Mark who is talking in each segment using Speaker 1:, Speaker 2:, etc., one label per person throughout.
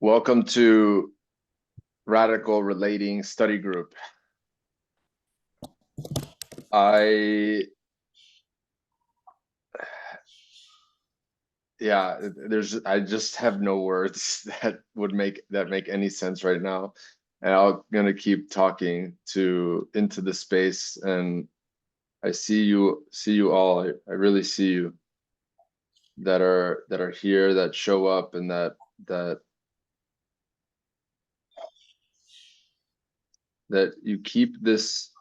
Speaker 1: Welcome to Radical Relating Study Group. I just have no words that make any sense right now. And I'm gonna keep talking into the space, and I see you all. I really see you that are here, that show up, and that you keep this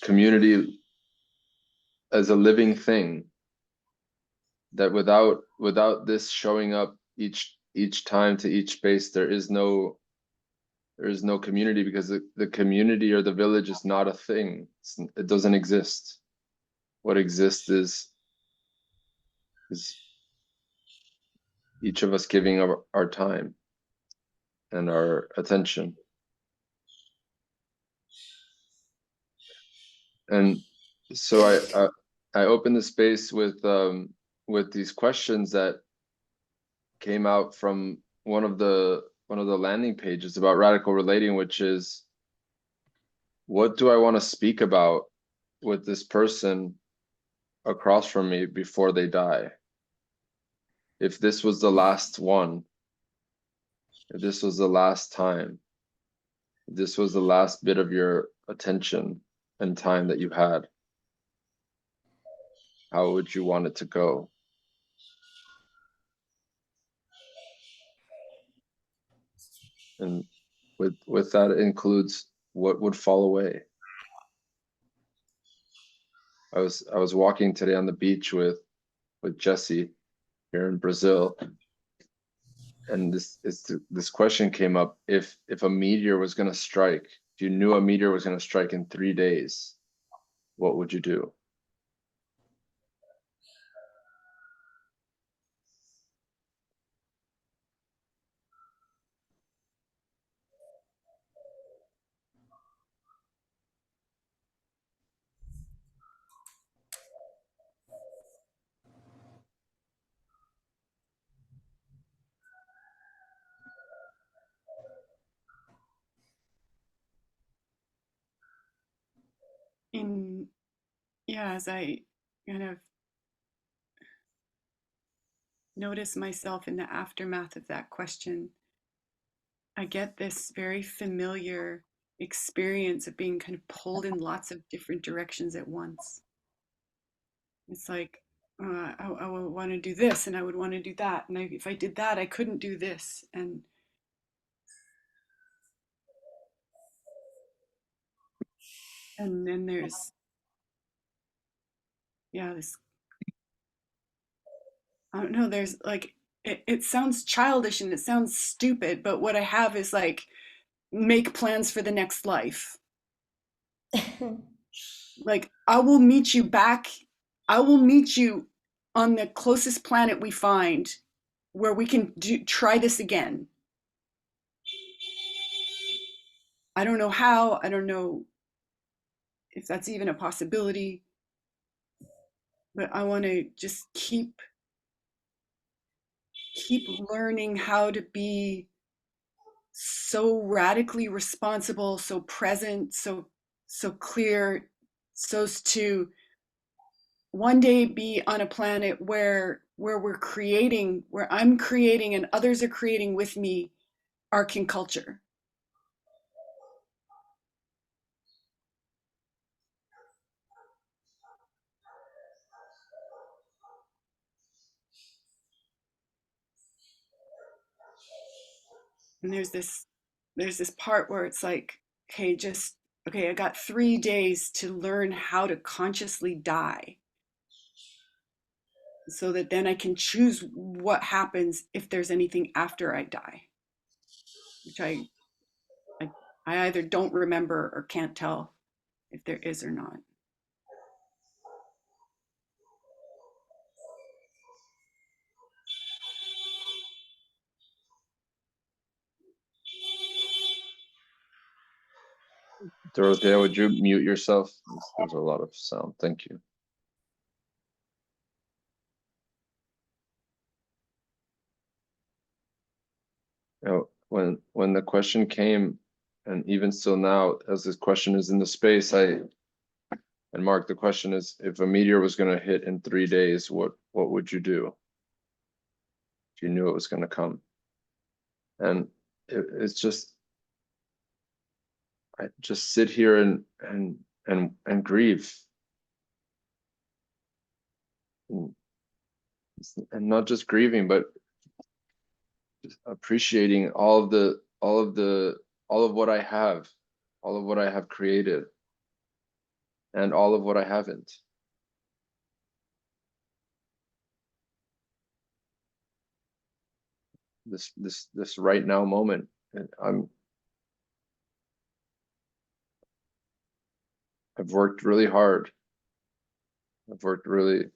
Speaker 1: community as a living thing, that without this showing up each time to each space, there is no community, because the community or the village is not a thing. It doesn't exist. What exists is each of us giving our time and our attention. And so I opened the space with these questions that came out from one of the landing pages about radical relating, which is, what do I want to speak about with this person across from me before they die? If this was the last one, if this was the last time, if this was the last bit of your attention and time that you had, how would you want it to go? And with that, it includes what would fall away. I was walking today on the beach with Jesse here in Brazil, and this question came up: if a meteor was going to strike, if you knew a meteor was going to strike in 3 days, what would you do?
Speaker 2: As I kind of notice myself in the aftermath of that question, I get this very familiar experience of being kind of pulled in lots of different directions at once. It's like, I would want to do this and I would want to do that. And if I did that, I couldn't do this. And then there's, this, I don't know, there's like, it sounds childish and it sounds stupid, but what I have is like, make plans for the next life. Like, I will meet you back. I will meet you on the closest planet we find where we can try this again. I don't know how. I don't know if that's even a possibility. But I want to just keep learning how to be so radically responsible, so present, so clear, so as to one day be on a planet where we're creating, where I'm creating and others are creating with me art and culture. And there's this part where it's like, okay, I got 3 days to learn how to consciously die, so that then I can choose what happens if there's anything after I die, which I, I either don't remember or can't tell if there is or not.
Speaker 1: Dorothea, would you mute yourself? There's a lot of sound. Thank you. You know, when the question came, and even still now, as this question is in the space, and Mark, the question is, if a meteor was going to hit in 3 days, what would you do if you knew it was going to come? And it's just, I just sit here and grieve, and, and not just grieving, but just appreciating all of what I have, all of what I have created, and all of what I haven't. This right now moment. I've worked really hard. I've worked really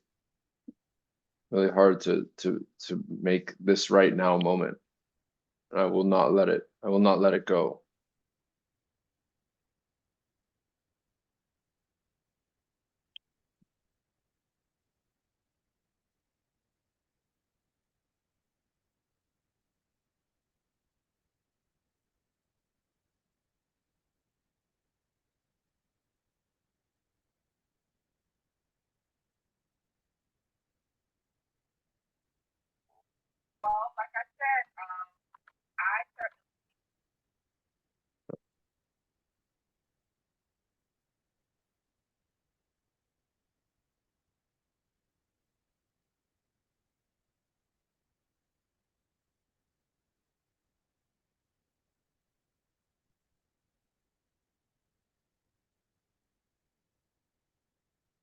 Speaker 1: hard to make this right now moment. And I will not let it go.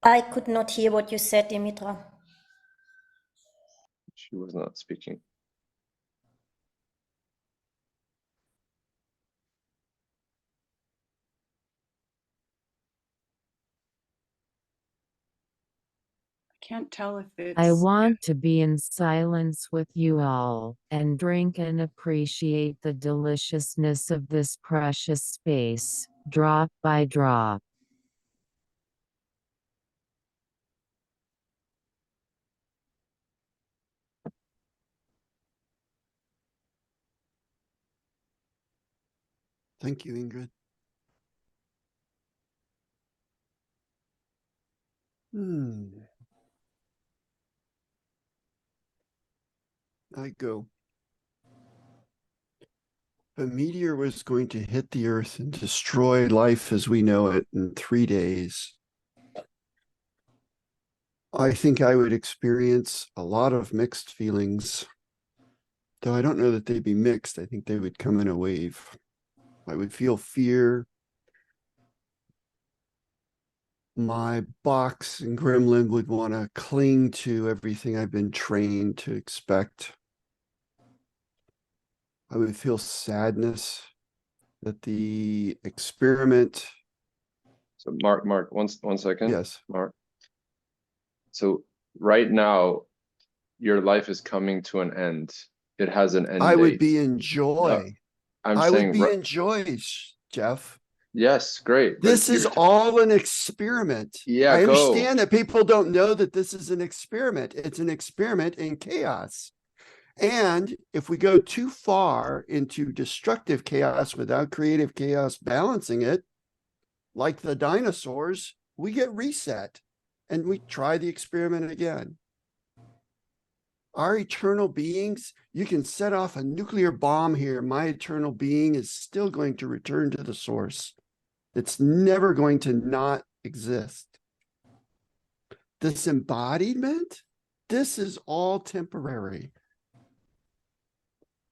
Speaker 3: I could not hear what you said, Dimitra.
Speaker 1: She was not speaking.
Speaker 2: Can't tell if
Speaker 4: I
Speaker 2: it's
Speaker 4: want to be in silence with you all and drink and appreciate the deliciousness of this precious space, drop by drop.
Speaker 5: Thank you, Ingrid. I go. A meteor was going to hit the Earth and destroy life as we know it in 3 days. I think I would experience a lot of mixed feelings, though I don't know that they'd be mixed. I think they would come in a wave. I would feel fear. My box and gremlin would want to cling to everything I've been trained to expect. I would feel sadness that the experiment.
Speaker 1: So Mark, one second.
Speaker 5: Yes.
Speaker 1: Mark. So right now, your life is coming to an end. It has an end
Speaker 5: I would
Speaker 1: date.
Speaker 5: be in joy.
Speaker 1: I'm
Speaker 5: I would
Speaker 1: saying,
Speaker 5: be in joy, Jeff.
Speaker 1: yes, great. But
Speaker 5: This is all an experiment.
Speaker 1: yeah,
Speaker 5: I
Speaker 1: go.
Speaker 5: understand that people don't know that this is an experiment. It's an experiment in chaos. And if we go too far into destructive chaos without creative chaos balancing it, like the dinosaurs, we get reset and we try the experiment again. Our eternal beings, you can set off a nuclear bomb here. My eternal being is still going to return to the source. It's never going to not exist. This embodiment, this is all temporary.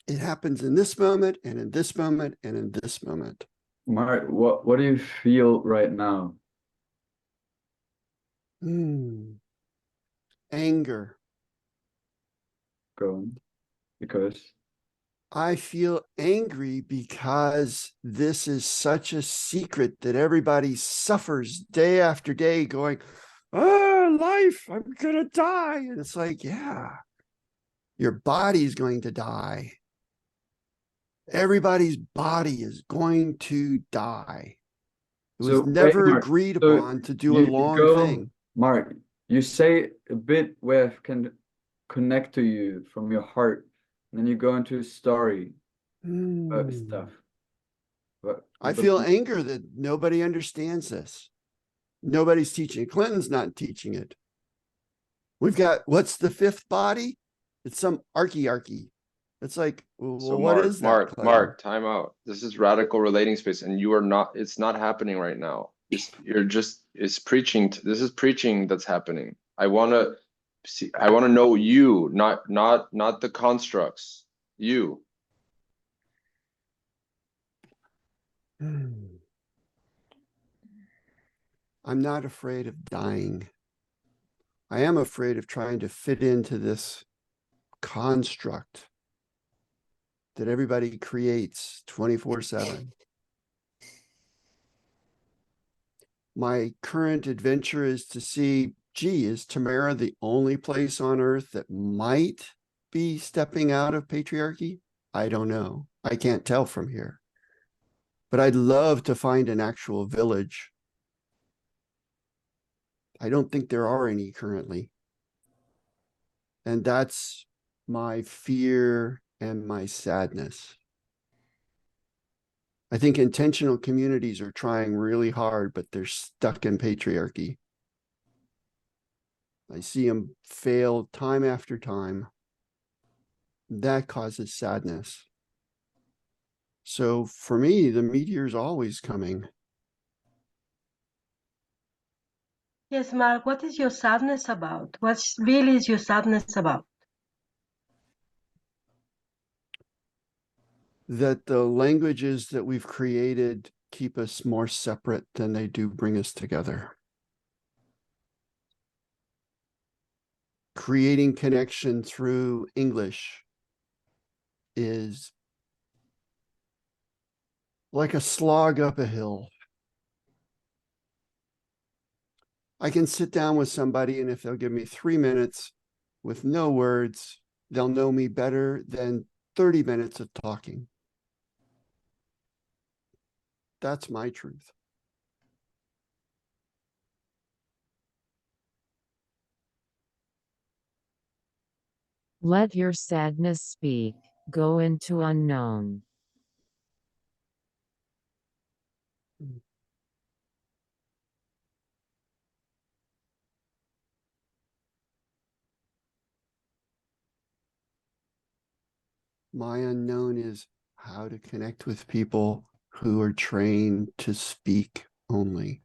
Speaker 5: It happens in this moment and in this moment and in this moment.
Speaker 6: Mark, what do you feel right now?
Speaker 5: Anger.
Speaker 6: Go on. Because
Speaker 5: I feel angry because this is such a secret that everybody suffers day after day going, oh, life, I'm going to die. And it's like, yeah, your body's going to die. Everybody's body is going to die. It was never
Speaker 6: Mark,
Speaker 5: agreed upon to do a long
Speaker 6: go,
Speaker 5: thing.
Speaker 6: Mark, you say a bit where it can connect to you from your heart, and then you go into a story. stuff. But
Speaker 5: I feel anger that nobody understands this. Nobody's teaching it. Clinton's not teaching it. We've got, what's the fifth body? It's some archy. It's like, well,
Speaker 1: So
Speaker 5: what is that, Clinton?
Speaker 1: Mark, time out. This is radical relating space, and you are not, it's not happening right now. It's preaching. This is preaching that's happening. I want to know you, not the constructs. You.
Speaker 5: I'm not afraid of dying. I am afraid of trying to fit into this construct that everybody creates 24/7. My current adventure is to see, gee, is Tamara the only place on earth that might be stepping out of patriarchy? I don't know. I can't tell from here. But I'd love to find an actual village. I don't think there are any currently. And that's my fear and my sadness. I think intentional communities are trying really hard, but they're stuck in patriarchy. I see them fail time after time. That causes sadness. So for me, the meteor's always coming.
Speaker 7: Yes, Mark, what is your sadness about? What really is your sadness about?
Speaker 5: That the languages that we've created keep us more separate than they do bring us together. Creating connection through English is like a slog up a hill. I can sit down with somebody, and if they'll give me 3 minutes with no words, they'll know me better than 30 minutes of talking. That's my truth.
Speaker 4: Let your sadness speak. Go into unknown.
Speaker 5: My unknown is how to connect with people who are trained to speak only.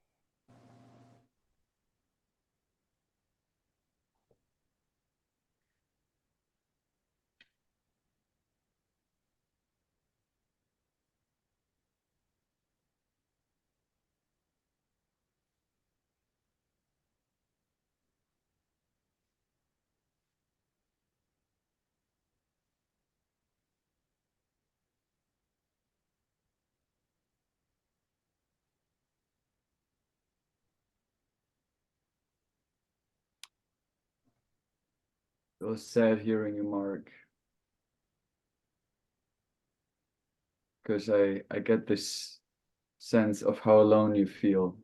Speaker 6: It was sad hearing you, Mark. Because I get this sense of how alone you feel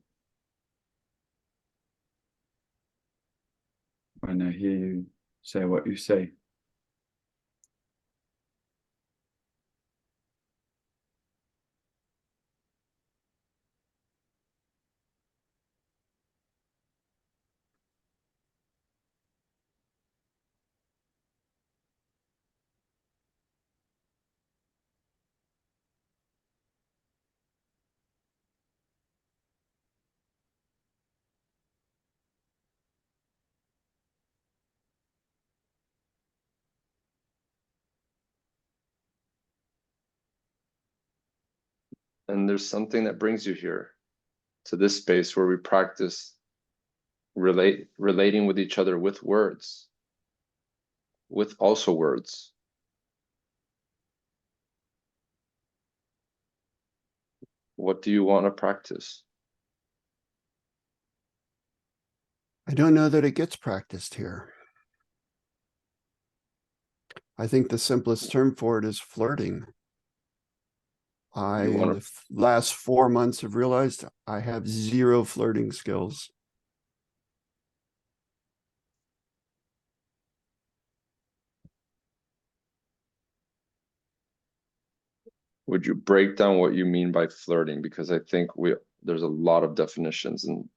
Speaker 6: when I hear you say what you say.
Speaker 1: And there's something that brings you here to this space where we practice relating with each other with words, with also words. What do you want to practice?
Speaker 5: I don't know that it gets practiced here. I think the simplest term for it is flirting.
Speaker 1: You want
Speaker 5: In the last 4 months, have realized I have zero flirting skills.
Speaker 1: would you break down what you mean by flirting? Because I think there's a lot of definitions and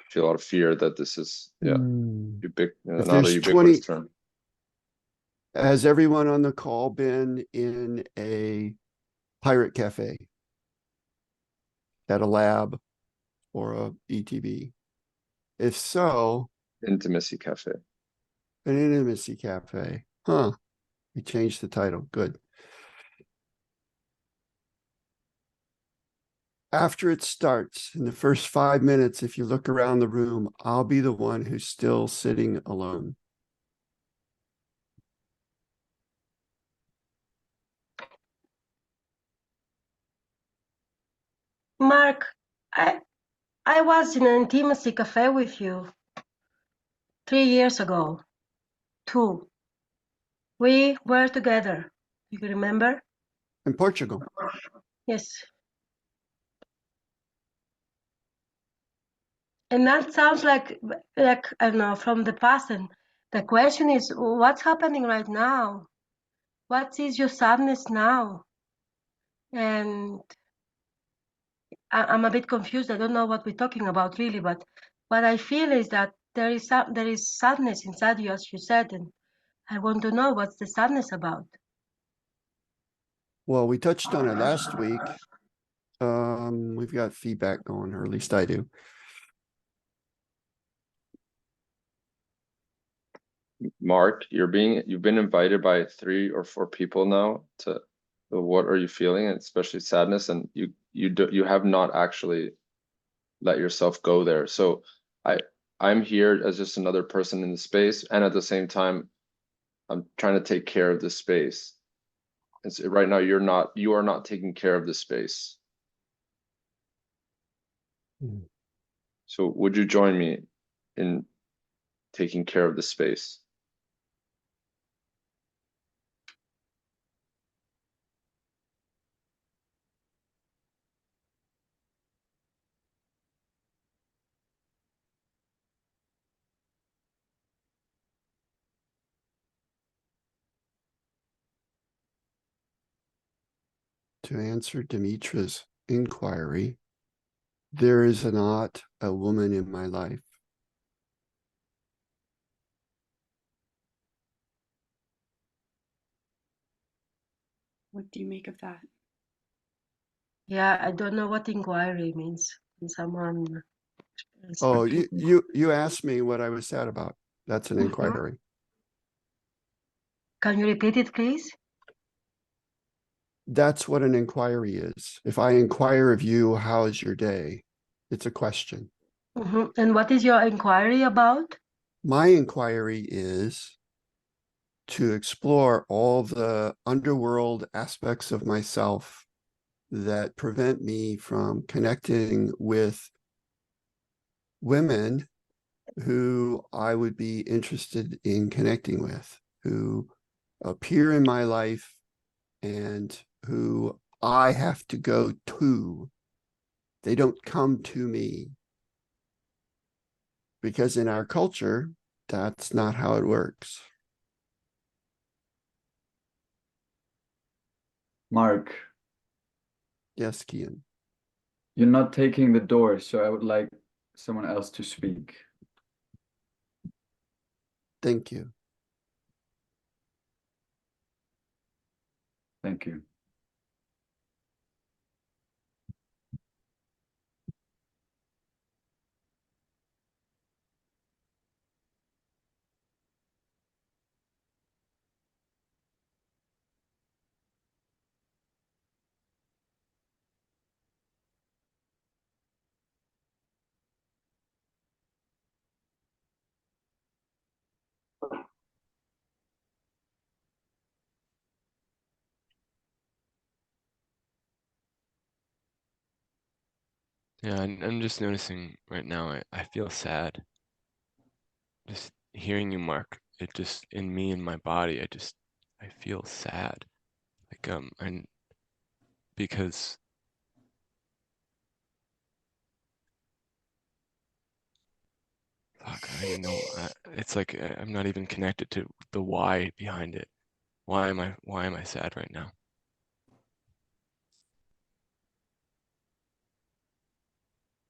Speaker 1: feel a lot of fear that this is
Speaker 5: If
Speaker 1: not a
Speaker 5: there's
Speaker 1: ubiquitous
Speaker 5: 20,
Speaker 1: term.
Speaker 5: has everyone on the call been in a pirate cafe, at a lab, or a ETB? If so,
Speaker 1: Intimacy cafe.
Speaker 5: an intimacy cafe. Huh. We changed the title. Good. After it starts, in the first 5 minutes, if you look around the room, I'll be the one who's still sitting alone.
Speaker 7: Mark, I was in an intimacy cafe with you 3 years ago. 2. We were together. You remember?
Speaker 5: In Portugal.
Speaker 7: Yes. And that sounds like I don't know, from the past. And the question is, what's happening right now? What is your sadness now? And I'm a bit confused. I don't know what we're talking about really, but what I feel is that there is sadness inside you, as you said, and I want to know what's the sadness about.
Speaker 5: Well, we touched on it last week. We've got feedback going, or at least I do.
Speaker 1: Mark, you've been invited by 3 or 4 people now to the what are you feeling, and especially sadness, and you have not actually let yourself go there. So I'm here as just another person in the space, and at the same time, I'm trying to take care of the space. And so right now you are not taking care of the space.
Speaker 5: Hmm.
Speaker 1: So would you join me in taking care of the space?
Speaker 5: To answer Dimitra's inquiry, there is not a woman in my life.
Speaker 2: What do you make of that?
Speaker 7: Yeah, I don't know what inquiry means. When someone is
Speaker 5: Oh,
Speaker 7: repeating.
Speaker 5: you asked me what I was sad about. That's an inquiry.
Speaker 7: Can you repeat it, please?
Speaker 5: That's what an inquiry is. If I inquire of you, how is your day? It's a question.
Speaker 7: And what is your inquiry about?
Speaker 5: My inquiry is to explore all the underworld aspects of myself that prevent me from connecting with women who I would be interested in connecting with, who appear in my life and who I have to go to. They don't come to me. Because in our culture, that's not how it works.
Speaker 6: Mark,
Speaker 5: Yes, Kian.
Speaker 6: you're not taking the door, so I would like someone else to speak.
Speaker 5: Thank you.
Speaker 6: Thank you.
Speaker 8: Yeah, I'm just noticing right now, I feel sad. Just hearing you, Mark, it just, in me, in my body, I feel sad. Like, and because, fuck, I don't even know, it's like I'm not even connected to the why behind it. Why am I sad right now?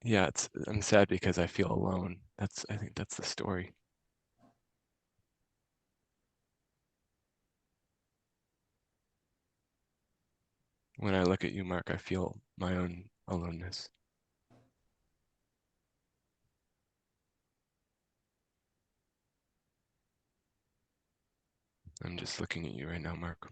Speaker 8: Yeah, I'm sad because I feel alone. I think that's the story. When I look at you, Mark, I feel my own aloneness. I'm just looking at you right now, Mark.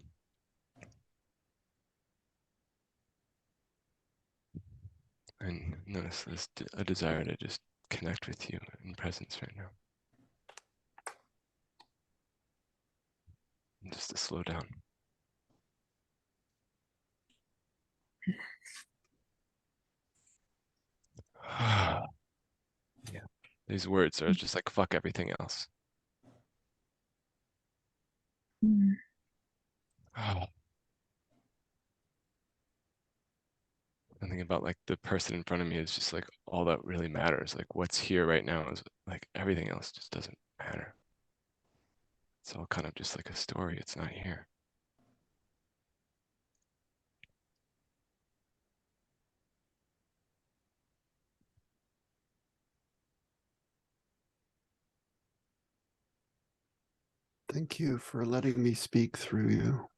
Speaker 8: And notice there's a desire to just connect with you in presence right now. And just to slow down. Yeah. These words are just like fuck everything else. Something about like the person in front of me is just like all that really matters. Like what's here right now is like everything else just doesn't matter. It's all kind of just like a story. It's not here.
Speaker 5: Thank you for letting me speak through you.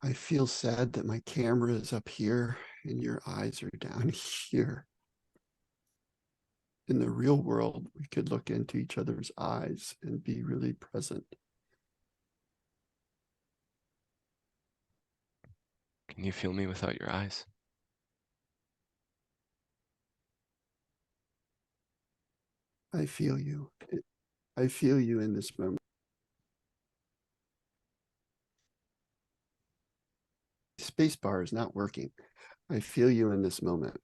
Speaker 5: I feel sad that my camera is up here and your eyes are down here. In the real world, we could look into each other's eyes and be really present.
Speaker 8: Can you feel me without your eyes?
Speaker 5: I feel you. I feel you in this moment. Spacebar is not working. I feel you in this moment.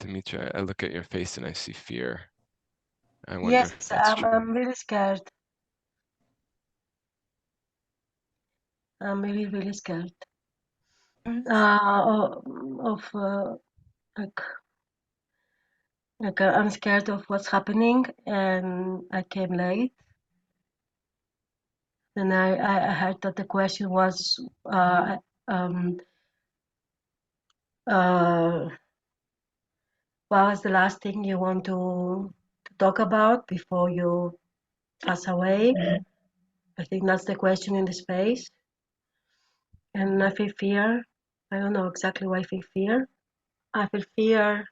Speaker 8: Dimitri, I look at your face and I see fear. I wonder if
Speaker 7: Yes,
Speaker 8: that's true.
Speaker 7: I'm really scared. I'm really, really scared. Of like I'm scared of what's happening, and I came late. Then I heard that the question was um uh what was the last thing you want to talk about before you pass away? I think that's the question in the space. And I feel fear. I don't know exactly why I feel fear. I feel fear.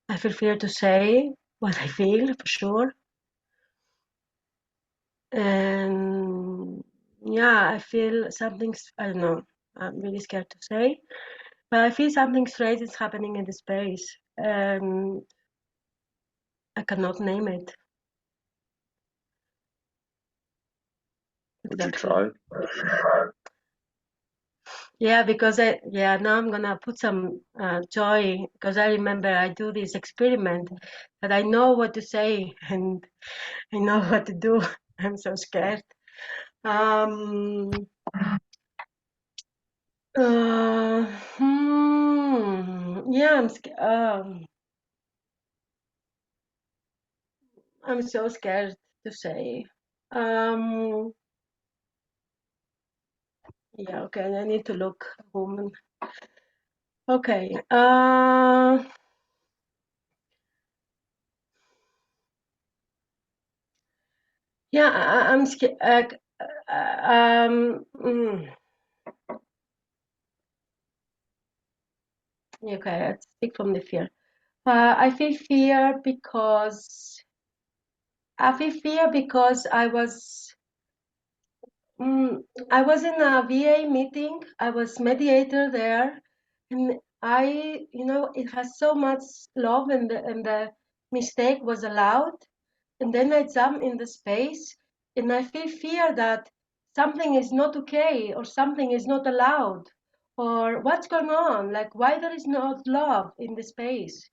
Speaker 7: I feel fear to say what I feel for sure. And yeah, I feel something's, I don't know, I'm really scared to say, but I feel something strange is happening in the space and I cannot name it.
Speaker 1: Would you
Speaker 7: Exactly.
Speaker 1: try?
Speaker 7: Yeah, because now I'm gonna put some joy because I remember I do this experiment, but I know what to say and I know what to do. I'm so scared. Um, uh, yeah, I'm so scared to say. Um, yeah, okay, I need to look woman. Okay. Yeah, I'm scared. Okay, let's speak from the fear. I feel fear because I feel fear because I was in a VA meeting. I was mediator there, and it has so much love, and the mistake was allowed. And then I jump in the space, and I feel fear that something is not okay, or something is not allowed, or what's going on? Like, why there is not love in the space?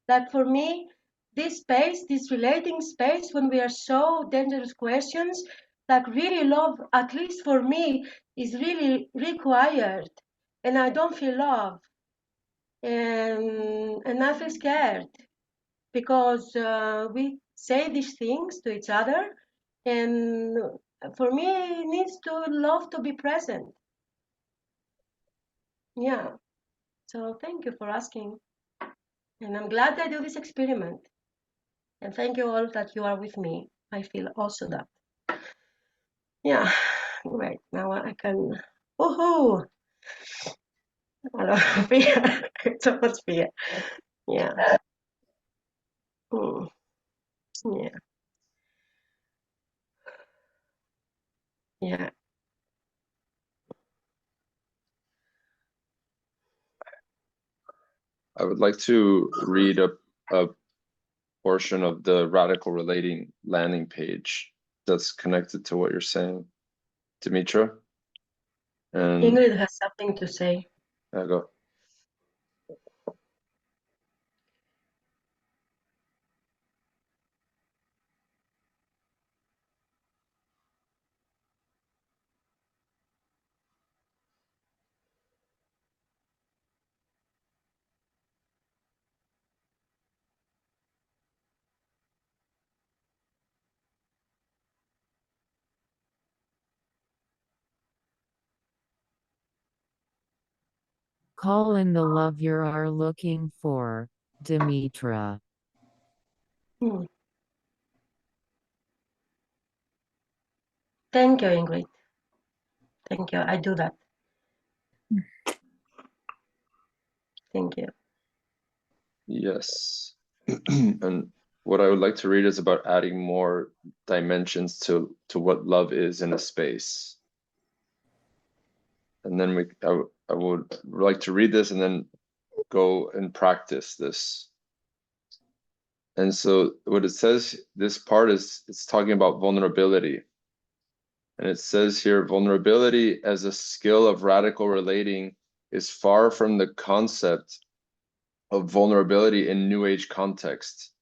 Speaker 7: Like, for me, this space, this relating space, when we are so dangerous questions, like really love, at least for me, is really required. And I don't feel love. And I feel scared because we say these things to each other. And for me, it needs to love to be present. Yeah. So thank you for asking. And I'm glad I do this experiment. And thank you all that you are with me. I feel also that. Yeah, right. Now I can, woohoo! A lot of fear. So much fear. Yeah. Mm, yeah. Yeah.
Speaker 1: I would like to read a portion of the radical relating landing page that's connected to what you're saying, Dimitra. And
Speaker 7: Ingrid has something to say.
Speaker 1: I go.
Speaker 4: Call in the love you are looking for, Dimitra.
Speaker 7: Mm. Thank you, Ingrid. Thank you. I do that. Thank you.
Speaker 1: Yes. And what I would like to read is about adding more dimensions to what love is in a space. And then I would like to read this and then go and practice this. And so what it says, this part is, it's talking about vulnerability. And it says here, vulnerability as a skill of radical relating is far from the concept of vulnerability in New Age context.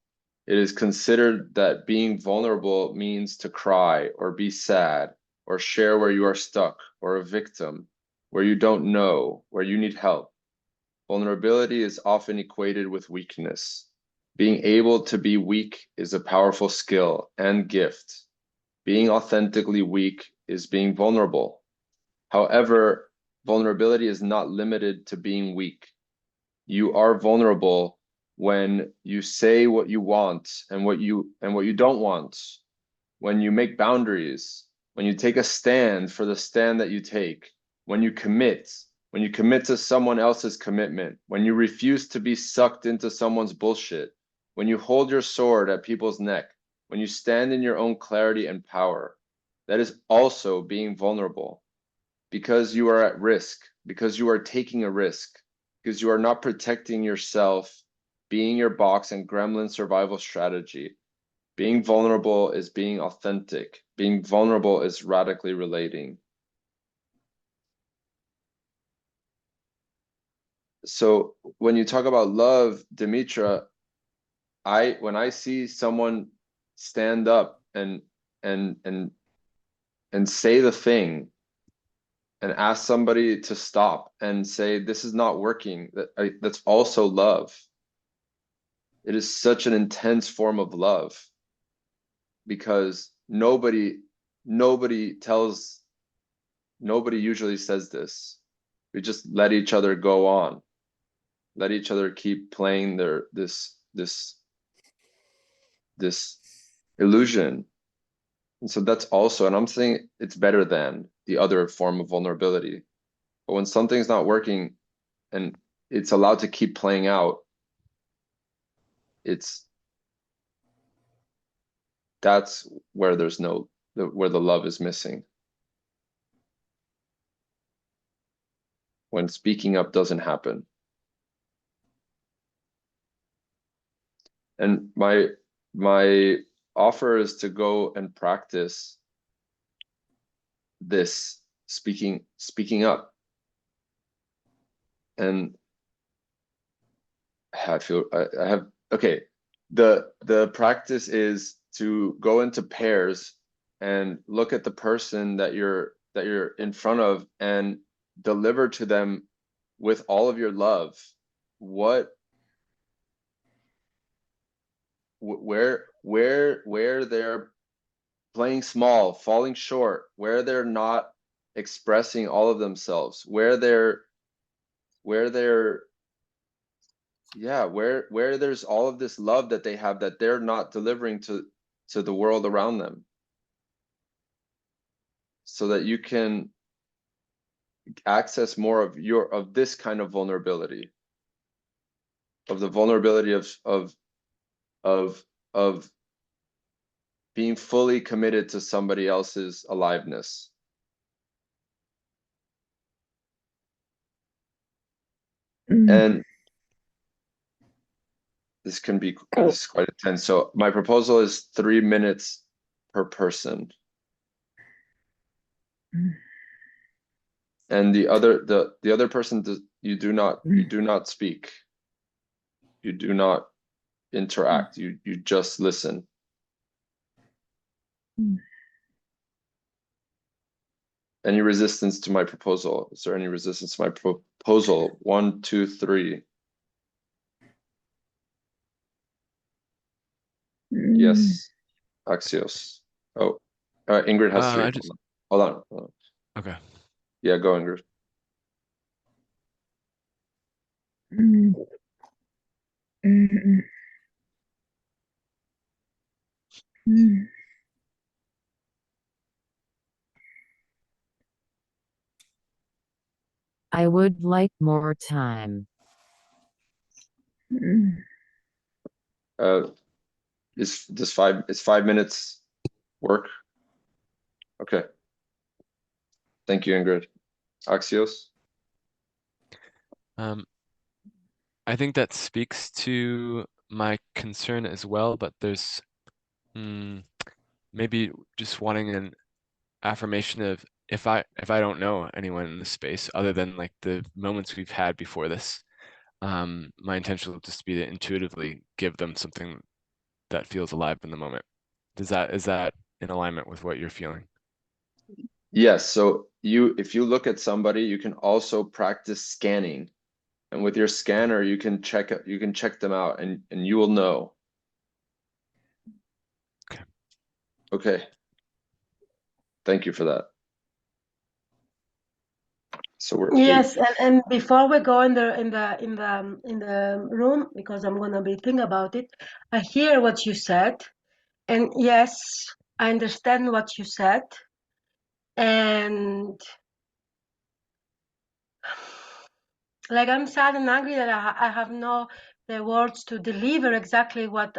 Speaker 1: It is considered that being vulnerable means to cry or be sad or share where you are stuck or a victim, where you don't know, where you need help. Vulnerability is often equated with weakness. Being able to be weak is a powerful skill and gift. Being authentically weak is being vulnerable. However, vulnerability is not limited to being weak. You are vulnerable when you say what you want and what you don't want, when you make boundaries, when you take a stand for the stand that you take, when you commit to someone else's commitment, when you refuse to be sucked into someone's bullshit, when you hold your sword at people's neck, when you stand in your own clarity and power. That is also being vulnerable, because you are at risk, because you are taking a risk, because you are not protecting yourself, being your box and gremlin survival strategy. Being vulnerable is being authentic. Being vulnerable is radically relating. So when you talk about love, Dimitra, when I see someone stand up and and and and say the thing and ask somebody to stop and say this is not working, that's also love. It is such an intense form of love, because nobody usually says this. We just let each other go on, let each other keep playing this illusion. And so that's also, and I'm saying it's better than the other form of vulnerability. But when something's not working and it's allowed to keep playing out, it's that's where there's no, where the love is missing. When speaking up doesn't happen. And my offer is to go and practice this speaking up. And I feel I have, okay, the practice is to go into pairs and look at the person that you're in front of and deliver to them with all of your love what where they're playing small, falling short, where they're not expressing all of themselves, where they're yeah, where there's all of this love that they have that they're not delivering to the world around them, so that you can access more of this kind of vulnerability, of the vulnerability of being fully committed to somebody else's aliveness. And this is quite intense. So my proposal is 3 minutes per person. And the other person, you do not speak. You do not interact. You just listen. Any resistance to my proposal? Is there any resistance to my proposal? 1, 2, 3. Yes, Axios. Oh, Ingrid has 3. Hold on.
Speaker 8: Okay.
Speaker 1: Yeah, go, Ingrid.
Speaker 4: I would like more time.
Speaker 1: Is 5 minutes work? Okay. Thank you, Ingrid. Axios?
Speaker 8: I think that speaks to my concern as well, but there's maybe just wanting an affirmation of if I don't know anyone in this space other than like the moments we've had before this, my intention will just be to intuitively give them something that feels alive in the moment. Is that in alignment with what you're feeling?
Speaker 1: Yes, so if you look at somebody, you can also practice scanning. And with your scanner, you can check them out and you will know.
Speaker 8: Okay.
Speaker 1: Okay. Thank you for that. So
Speaker 7: Yes, and before we go in the room, because I'm gonna be thinking about it, I hear what you said, and yes, I understand what you said, and like I'm sad and angry that I have no the words to deliver exactly what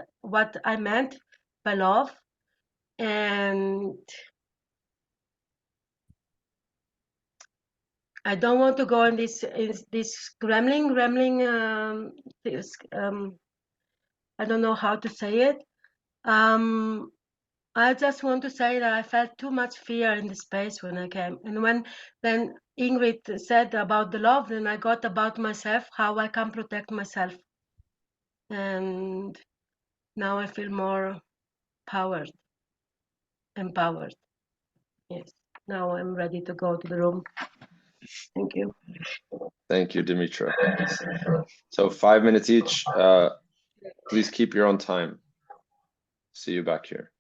Speaker 7: I meant by love, and I don't want to go in this gremlin. I don't know how to say it. I just want to say that I felt too much fear in the space when I came, and when then Ingrid said about the love, then I got about myself, how I can protect myself, and now I feel more empowered. Yes, now I'm ready to go to the room. Thank you.
Speaker 1: thank you, Dimitra. So 5 minutes each. Please keep your own time. See you back here.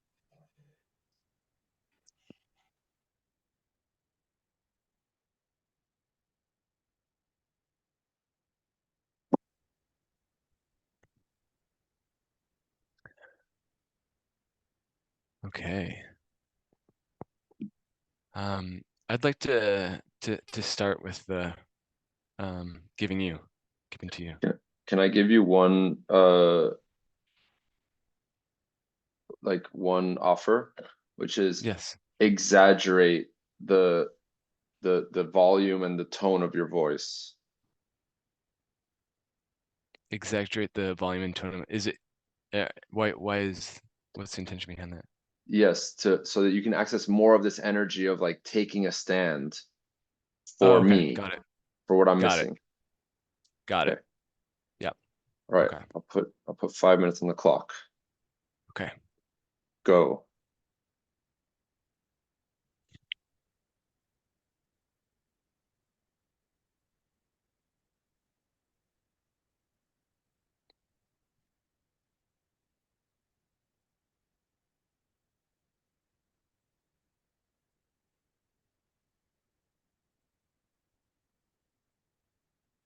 Speaker 8: Okay. I'd like to start with the giving to you.
Speaker 1: Can I give you one like one offer, which is
Speaker 8: Yes.
Speaker 1: exaggerate the volume and the tone of your voice.
Speaker 8: Exaggerate the volume and tone. Is it, why is, what's the intention behind that?
Speaker 1: Yes, so that you can access more of this energy of like taking a stand
Speaker 8: Oh,
Speaker 1: for
Speaker 8: okay.
Speaker 1: me,
Speaker 8: Got it.
Speaker 1: for what I'm
Speaker 8: Got it.
Speaker 1: missing.
Speaker 8: Got
Speaker 1: Okay.
Speaker 8: it. Yep.
Speaker 1: All right.
Speaker 8: Okay.
Speaker 1: I'll put 5 minutes on the clock.
Speaker 8: Okay.
Speaker 1: Go.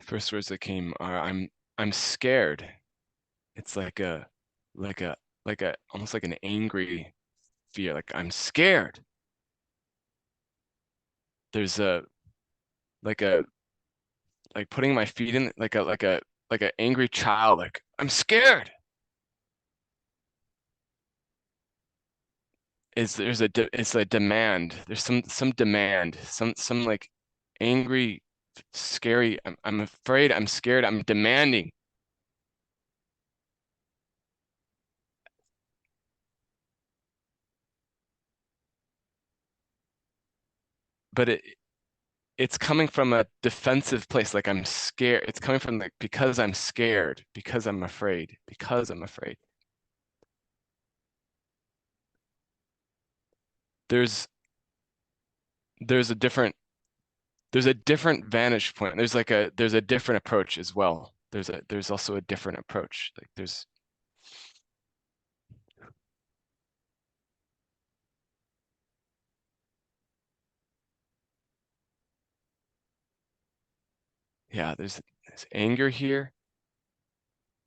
Speaker 8: First words that came are I'm scared. It's like a almost like an angry fear, like I'm scared. There's like a like putting my feet in like an angry child, like I'm scared. It's a demand. There's some demand, some like angry, scary. I'm afraid, I'm scared, I'm demanding. But it's coming from a defensive place, like I'm scared. It's coming from like because I'm scared, because I'm afraid, because I'm afraid. There's there's a different there's a different vantage point. There's a different approach as well. There's also a different approach. Like there's yeah, there's anger here.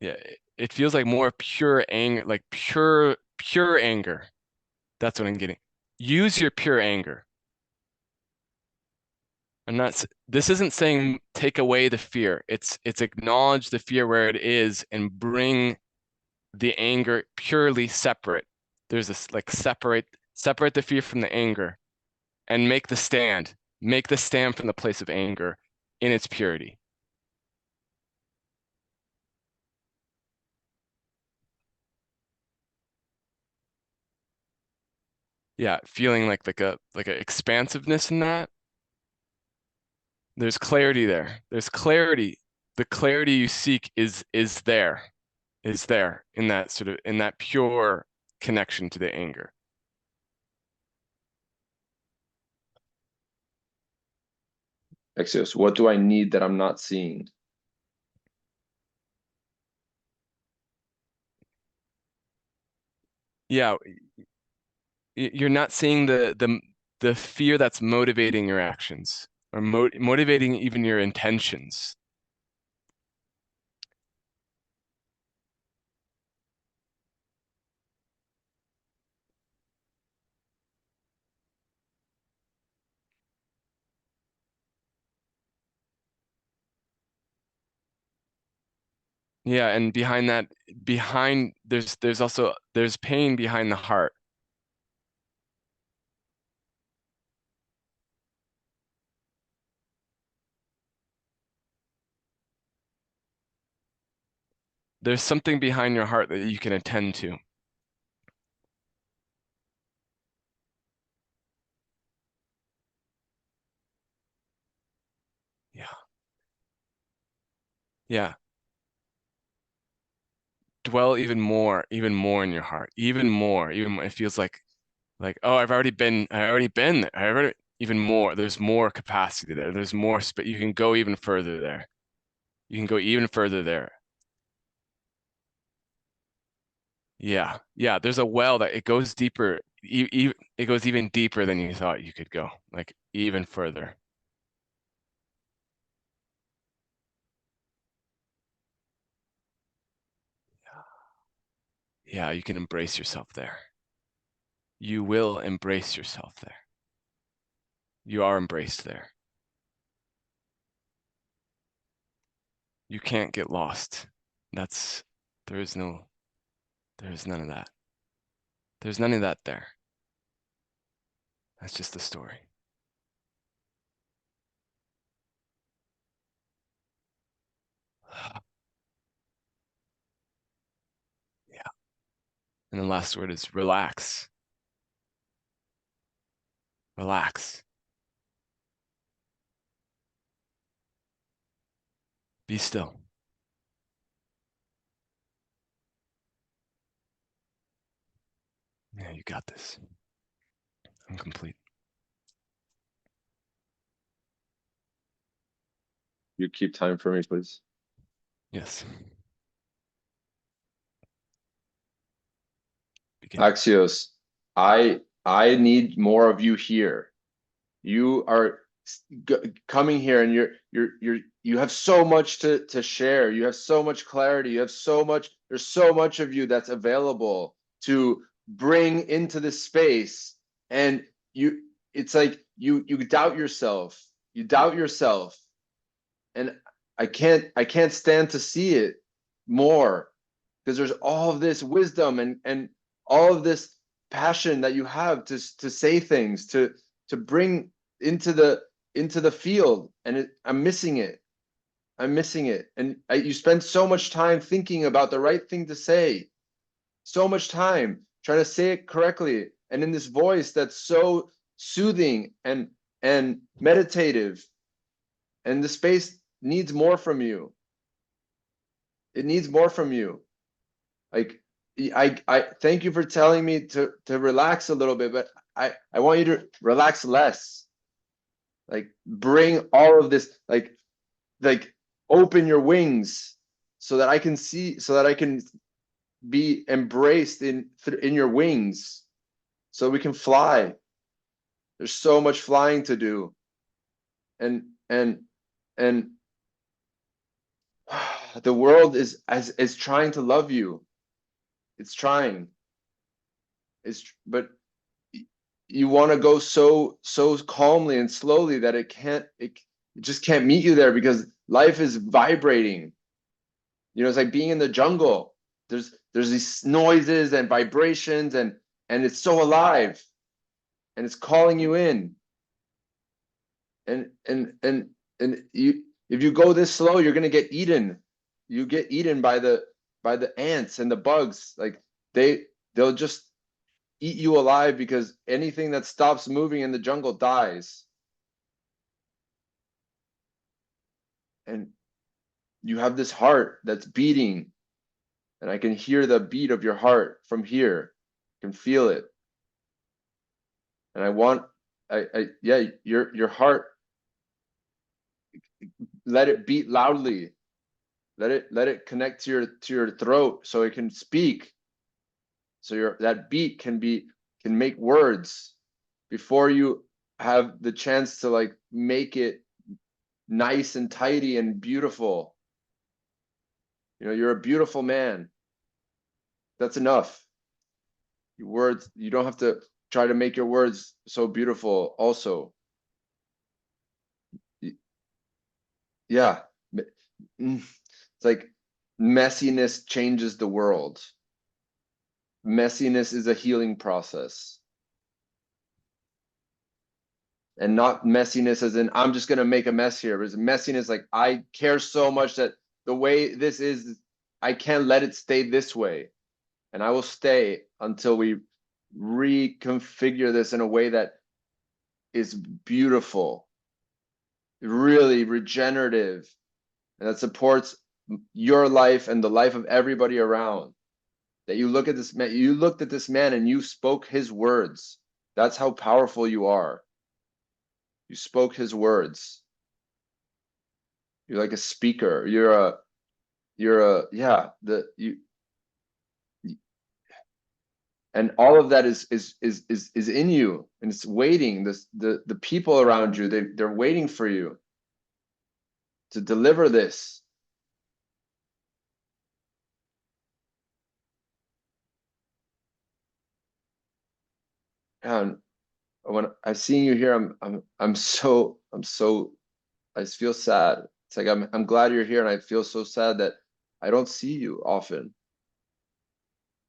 Speaker 8: Yeah, it feels like more pure anger, like pure anger. That's what I'm getting. Use your pure anger. This isn't saying take away the fear. It's acknowledge the fear where it is and bring the anger purely separate. There's this like separate the fear from the anger and make the stand. Make the stand from the place of anger in its purity. Yeah, feeling like a expansiveness in that. There's clarity there. There's clarity. The clarity you seek is there in that sort of in that pure connection to the anger.
Speaker 1: Axios, what do I need that I'm not seeing?
Speaker 8: Yeah, you're not seeing the fear that's motivating your actions or motivating even your intentions. Yeah, and behind that, there's also there's pain behind the heart. There's something behind your heart that you can attend to. Yeah. Yeah. Dwell even more in your heart, even more, it feels like, oh, I already been there. I already, even more, there's more capacity there. There's more space. You can go even further there. You can go even further there. Yeah. Yeah. There's a well that it goes deeper. It goes even deeper than you thought you could go, like even further. Yeah. You can embrace yourself there. You will embrace yourself there. You are embraced there. You can't get lost. That's, there is none of that. There's none of that there. That's just the story. Yeah. And the last word is relax. Relax. Be still. Yeah, you got this. I'm complete.
Speaker 1: You keep time for me, please.
Speaker 8: Yes. Begin.
Speaker 1: Axios, I need more of you here. You are coming here and you have so much to share. You have so much clarity. You have so much, there's so much of you that's available to bring into this space. And it's like you doubt yourself. You doubt yourself. And I can't stand to see it more, because there's all of this wisdom and all of this passion that you have to say things, to bring into the field, and I'm missing it. I'm missing it. And you spend so much time thinking about the right thing to say, so much time trying to say it correctly, and in this voice that's so soothing and meditative. And the space needs more from you. It needs more from you. Like, I thank you for telling me to relax a little bit, but I want you to relax less. Like, bring all of this, like open your wings so that I can see, so that I can be embraced in your wings, so we can fly. There's so much flying to do. And the world is trying to love you. It's trying. But you want to go so calmly and slowly that it just can't meet you there, because life is vibrating. It's like being in the jungle. There's these noises and vibrations, and it's so alive, and it's calling you in. And you, if you go this slow, you're gonna get eaten. You get eaten by the ants and the bugs. Like, they'll just eat you alive, because anything that stops moving in the jungle dies. And you have this heart that's beating, and I can hear the beat of your heart from here. I can feel it. And I want, yeah, your heart, let it beat loudly. Let it connect to your throat, so it can speak. So that beat can make words before you have the chance to, like, make it nice and tidy and beautiful. You're a beautiful man. That's enough. Your words, you don't have to try to make your words so beautiful also. Yeah. It's like messiness changes the world. Messiness is a healing process. And not messiness as in, I'm just going to make a mess here. But it's messiness like, I care so much that the way this is, I can't let it stay this way. And I will stay until we reconfigure this in a way that is beautiful, really regenerative, and that supports your life and the life of everybody around. That you look at this man, you looked at this man and you spoke his words. That's how powerful you are. You spoke his words. You're like a speaker. And all of that is in you, and it's waiting. The people around you, they're waiting for you to deliver this. And when I see you here, I'm so I just feel sad. It's like, I'm glad you're here, and I feel so sad that I don't see you often.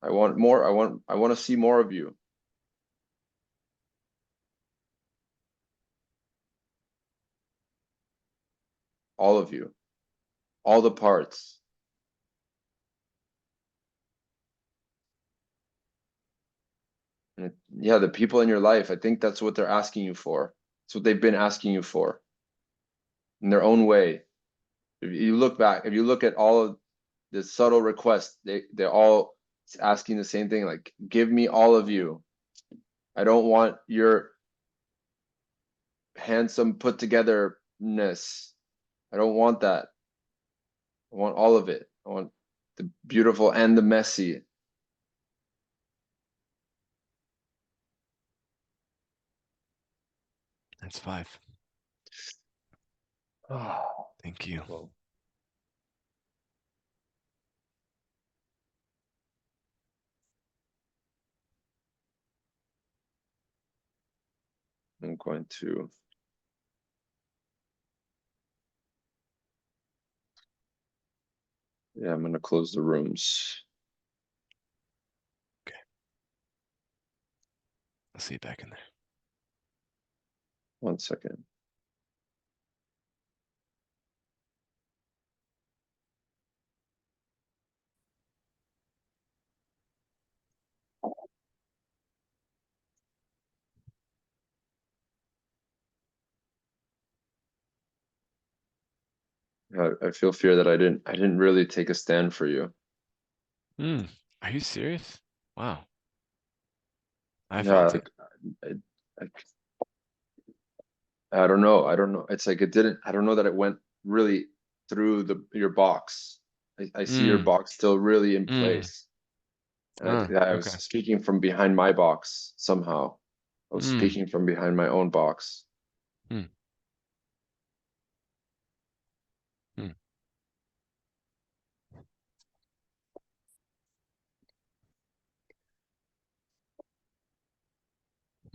Speaker 1: I want more. I want to see more of you. All of you. All the parts. And yeah, the people in your life, I think that's what they're asking you for. It's what they've been asking you for in their own way. If you look back, if you look at all of the subtle requests, they're all asking the same thing, like, give me all of you. I don't want your handsome put togetherness. I don't want that. I want all of it. I want the beautiful and the messy.
Speaker 8: That's 5.
Speaker 1: Oh,
Speaker 8: Thank you.
Speaker 1: well, I'm going to I'm going to close the rooms.
Speaker 8: I'll see you back in there.
Speaker 1: 1 second. I feel fear that I didn't really take a stand for you.
Speaker 8: Are you serious? Wow. I
Speaker 1: Yeah,
Speaker 8: felt it.
Speaker 1: like I don't know. I don't know. It's like it didn't. I don't know that it went really through your box. I see your
Speaker 8: Mm,
Speaker 1: box still really in
Speaker 8: mm.
Speaker 1: place, and I was
Speaker 8: Okay.
Speaker 1: speaking from behind my box somehow. I was
Speaker 8: Mm,
Speaker 1: speaking from behind my own box.
Speaker 8: mm, mm,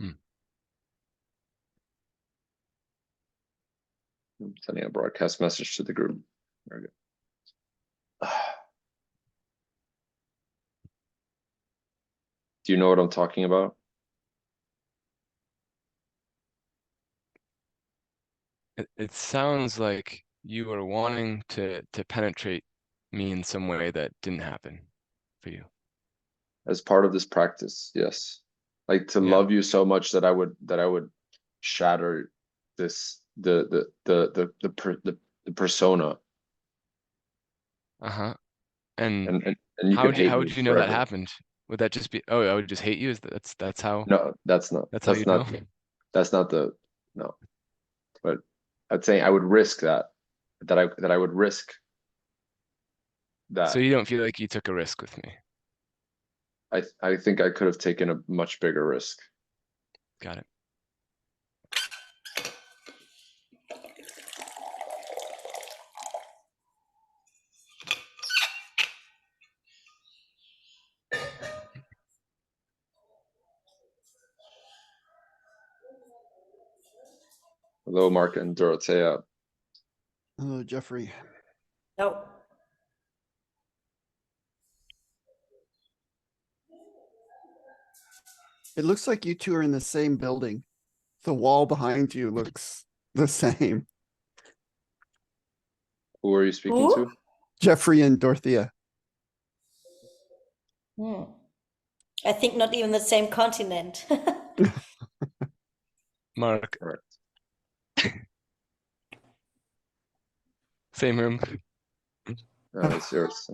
Speaker 8: mm.
Speaker 1: I'm sending a broadcast message to the group. Very good. Do you know what I'm talking about?
Speaker 8: It sounds like you were wanting to penetrate me in some way that didn't happen for you.
Speaker 1: As part of this practice, yes. Like to
Speaker 8: Yeah.
Speaker 1: love you so much that I would shatter this the persona,
Speaker 8: Uh-huh. And
Speaker 1: and you could hate
Speaker 8: how
Speaker 1: me
Speaker 8: would you know that
Speaker 1: forever.
Speaker 8: happened? Would that just be, oh, I would just hate you? That's how
Speaker 1: No, that's not
Speaker 8: that's how
Speaker 1: that's
Speaker 8: you'd know?
Speaker 1: not that's not the no. But I'd say I would risk that I would risk
Speaker 8: So
Speaker 1: that.
Speaker 8: you don't feel like you took a risk with me.
Speaker 1: I think I could have taken a much bigger risk.
Speaker 8: Got it.
Speaker 1: Hello, Mark and Dorothea.
Speaker 5: Hello, Jeffrey.
Speaker 3: No.
Speaker 5: It looks like you two are in the same building. The wall behind you looks the same.
Speaker 1: Who are you speaking
Speaker 3: Who?
Speaker 1: to?
Speaker 5: Jeffrey and Dorothea.
Speaker 3: I think not even the same continent.
Speaker 8: Mark,
Speaker 1: All right.
Speaker 8: same room.
Speaker 1: It's yours.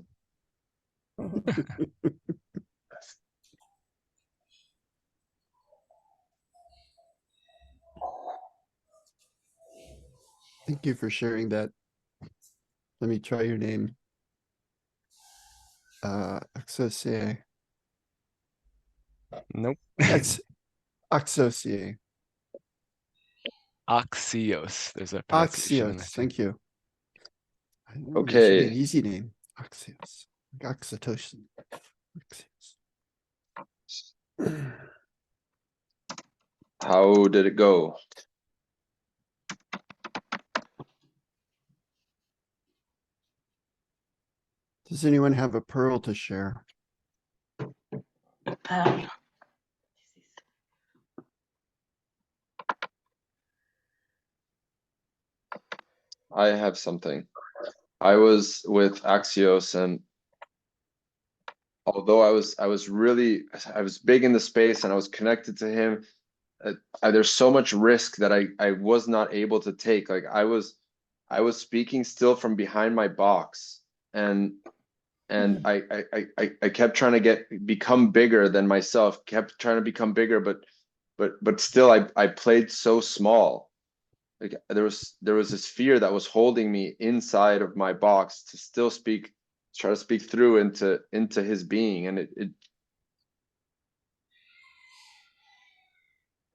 Speaker 5: Thank you for sharing that. Let me try your name. Associé.
Speaker 8: Nope.
Speaker 5: Associé.
Speaker 8: Axios. There's a pronunciation in there
Speaker 5: Axios.
Speaker 8: too.
Speaker 5: Thank you. I know there should be an
Speaker 1: Okay.
Speaker 5: easy name. Axios. Like oxytocin. Axios.
Speaker 1: How did it go?
Speaker 5: Does anyone have a pearl to share?
Speaker 7: Pearl.
Speaker 1: I have something. I was with Axios, and although I was big in the space and I was connected to him, there's so much risk that I was not able to take. Like I was speaking still from behind my box, and I kept trying to become bigger than myself, kept trying to become bigger, but still I played so small. Like there was this fear that was holding me inside of my box to still try to speak through into his being. And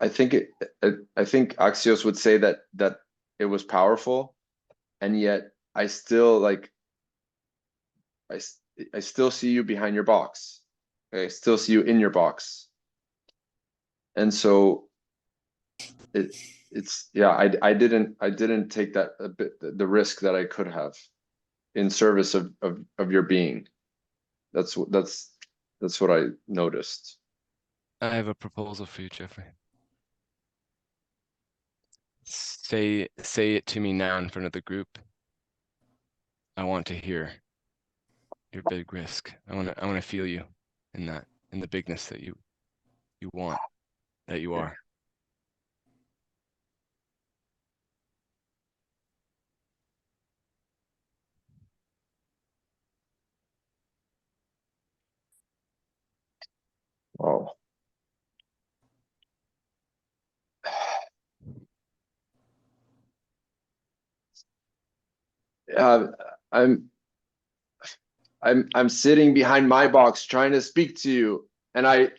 Speaker 1: I think I think Axios would say that it was powerful, and yet I still like I I still see you behind your box. I still see you in your box. And so it's yeah, I didn't take that a bit the risk that I could have in service of your being. That's what I noticed.
Speaker 8: I have a proposal for you, Jeffrey. Say it to me now in front of the group. I want to hear your big risk. I want to feel you in that, in the bigness that you want, that you are.
Speaker 1: Oh. Uh, I'm I'm sitting behind my box trying to speak to you, and I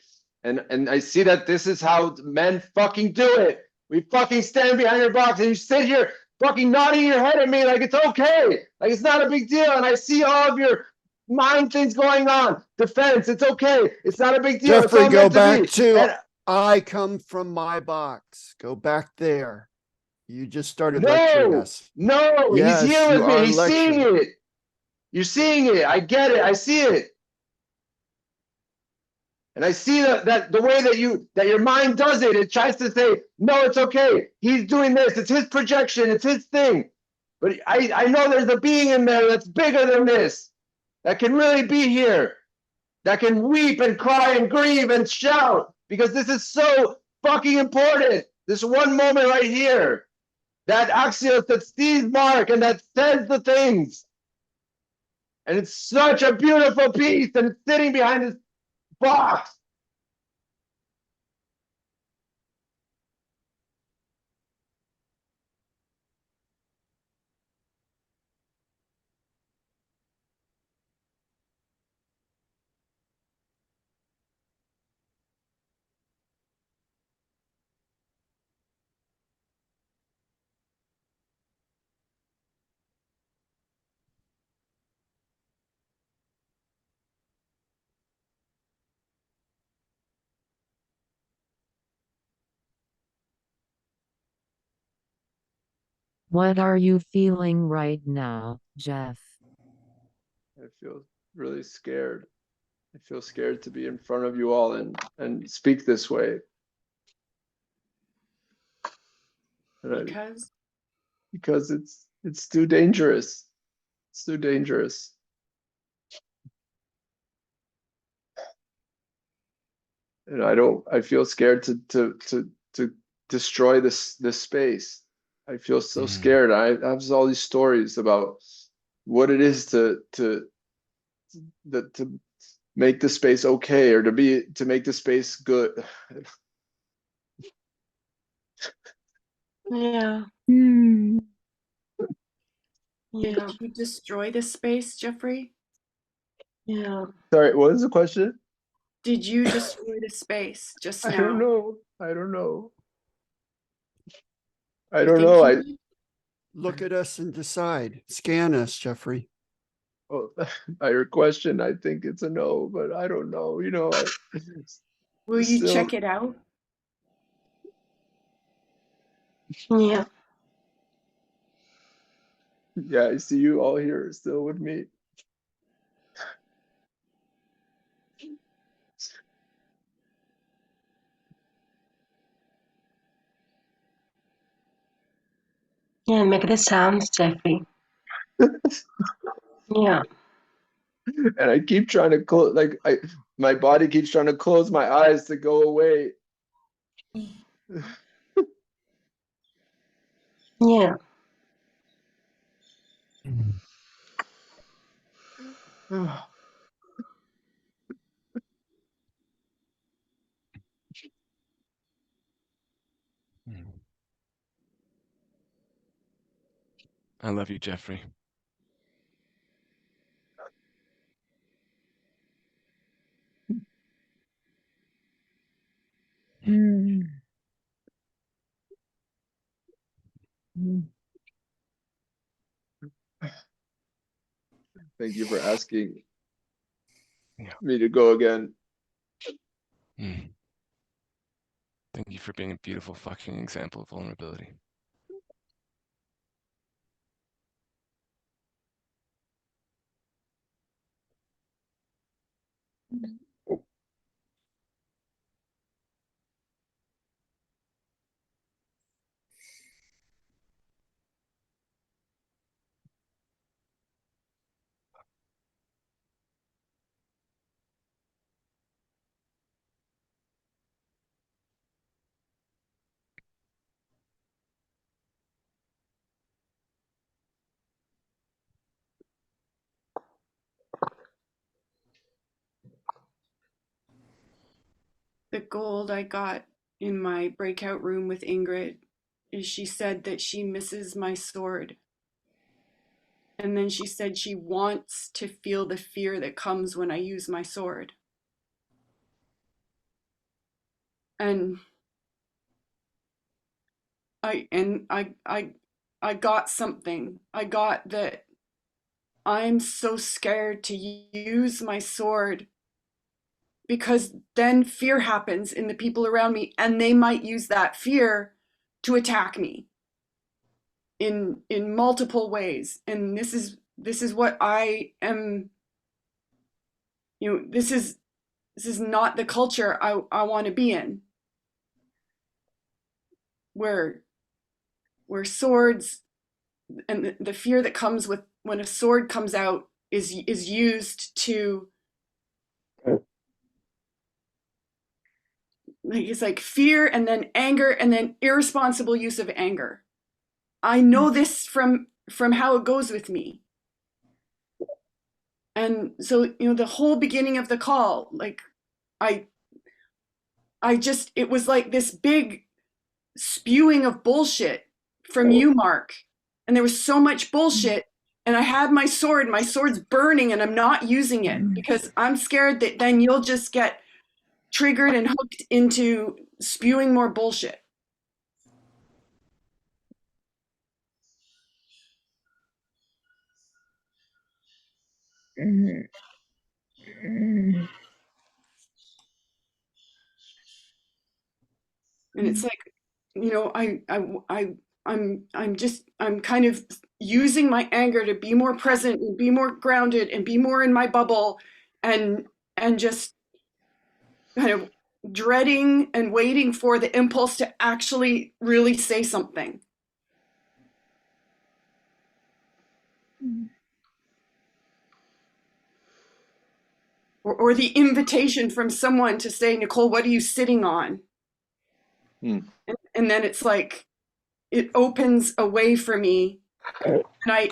Speaker 1: see that this is how men fucking do it. We fucking stand behind your box, and you sit here fucking nodding your head at me like it's okay, like it's not a big deal. And I see all of your mind things going on. Defense, it's okay. It's not a big deal. It's
Speaker 5: Jeffrey,
Speaker 1: all
Speaker 5: go
Speaker 1: meant to
Speaker 5: back
Speaker 1: be.
Speaker 5: to
Speaker 1: And
Speaker 5: I come from my box. Go back there. You just started lecturing
Speaker 1: no,
Speaker 5: us.
Speaker 1: no, he's
Speaker 5: Yes,
Speaker 1: here
Speaker 5: you
Speaker 1: with me.
Speaker 5: are
Speaker 1: He's seeing
Speaker 5: lecturing.
Speaker 1: it. You're seeing it. I get it. I see it. And I see that the way that your mind does it, it tries to say, no, it's okay. He's doing this. It's his projection. It's his thing. But I know there's a being in there that's bigger than this, that can really be here, that can weep and cry and grieve and shout, because this is so fucking important. This one moment right here, that Axios that sees Mark and that says the things. And it's such a beautiful piece, and it's sitting behind this box.
Speaker 4: What are you feeling right now, Jeff?
Speaker 1: I feel really scared. I feel scared to be in front of you all and speak this way.
Speaker 2: Because
Speaker 1: Because it's too dangerous. It's too dangerous. And I feel scared to destroy this space. I feel so scared. I have all these stories about what it is to make the space okay, or to make the space good.
Speaker 7: Yeah,
Speaker 2: did
Speaker 7: yeah,
Speaker 2: you destroy the space, Jeffrey?
Speaker 7: yeah.
Speaker 1: Sorry, what is the question?
Speaker 2: Did you destroy the space just
Speaker 1: I don't
Speaker 2: now?
Speaker 1: know. I don't know. I
Speaker 2: You
Speaker 1: don't
Speaker 2: think
Speaker 1: know.
Speaker 2: you did?
Speaker 5: Look at us and decide. Scan us, Jeffrey.
Speaker 1: Well, by your question, I think it's a no, but I don't know.
Speaker 2: Will you
Speaker 1: still,
Speaker 2: check it out?
Speaker 7: Yeah,
Speaker 1: yeah, I see you all here still with me.
Speaker 7: Yeah, make the sounds, Jeffrey. Yeah.
Speaker 1: And I keep trying to close, like my body keeps trying to close my eyes to go away.
Speaker 7: Yeah.
Speaker 8: I love you, Jeffrey.
Speaker 1: Thank you for asking
Speaker 8: Yeah.
Speaker 1: me to go again.
Speaker 8: Mm. Thank you for being a beautiful fucking example of vulnerability.
Speaker 2: The gold I got in my breakout room with Ingrid is she said that she misses my sword. And then she said she wants to feel the fear that comes when I use my sword. And I got something. I got that I'm so scared to use my sword because then fear happens in the people around me and they might use that fear to attack me in multiple ways. And this is what I am, this is not the culture I want to be in, where swords and the fear that comes with when a sword comes out is used to, like, it's like fear and then anger and then irresponsible use of anger. I know this from how it goes with me. And so, the whole beginning of the call, like, I just, it was like this big spewing of bullshit from you, Mark. And there was so much bullshit. And I had my sword, my sword's burning, and I'm not using it because I'm scared that then you'll just get triggered and hooked into spewing more bullshit. And it's like, I'm kind of using my anger to be more present and be more grounded and be more in my bubble, and just kind of dreading and waiting for the impulse to actually really say something. Or the invitation from someone to say, Nicole, what are you sitting on? And then it's like, it opens a way for me. And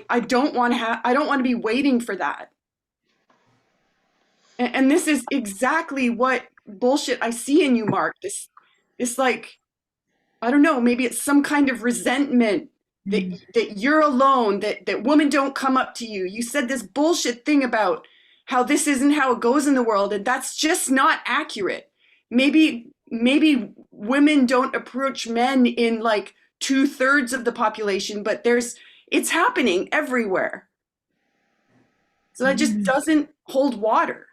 Speaker 2: I don't want to be waiting for that. And this is exactly what bullshit I see in you, Mark. This like, I don't know, maybe it's some kind of resentment that you're alone, that women don't come up to you. You said this bullshit thing about how this isn't how it goes in the world, and that's just not accurate. Maybe women don't approach men in like 2/3 of the population, but it's happening everywhere. So that just doesn't hold water.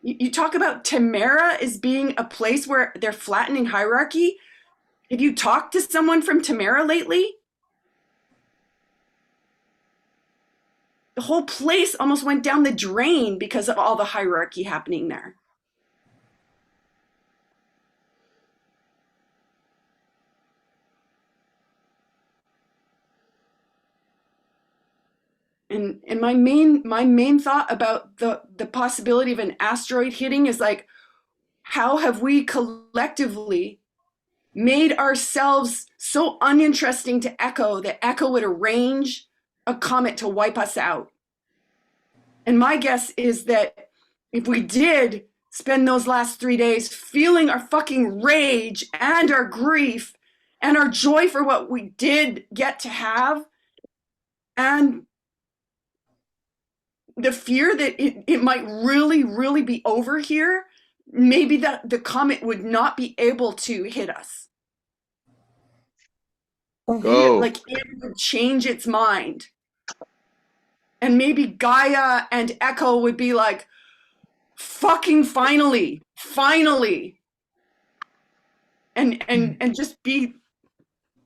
Speaker 2: You talk about Tamara as being a place where they're flattening hierarchy. Have you talked to someone from Tamara lately? The whole place almost went down the drain because of all the hierarchy happening there. And my main thought about the possibility of an asteroid hitting is like, how have we collectively made ourselves so uninteresting to Echo that Echo would arrange a comet to wipe us out? And my guess is that if we did spend those last 3 days feeling our fucking rage and our grief and our joy for what we did get to have, and the fear that it might really, really be over here, maybe that the comet would not be able to hit us.
Speaker 1: Go.
Speaker 2: Like it would change its mind. And maybe Gaia and Echo would be like, fucking finally. And just be,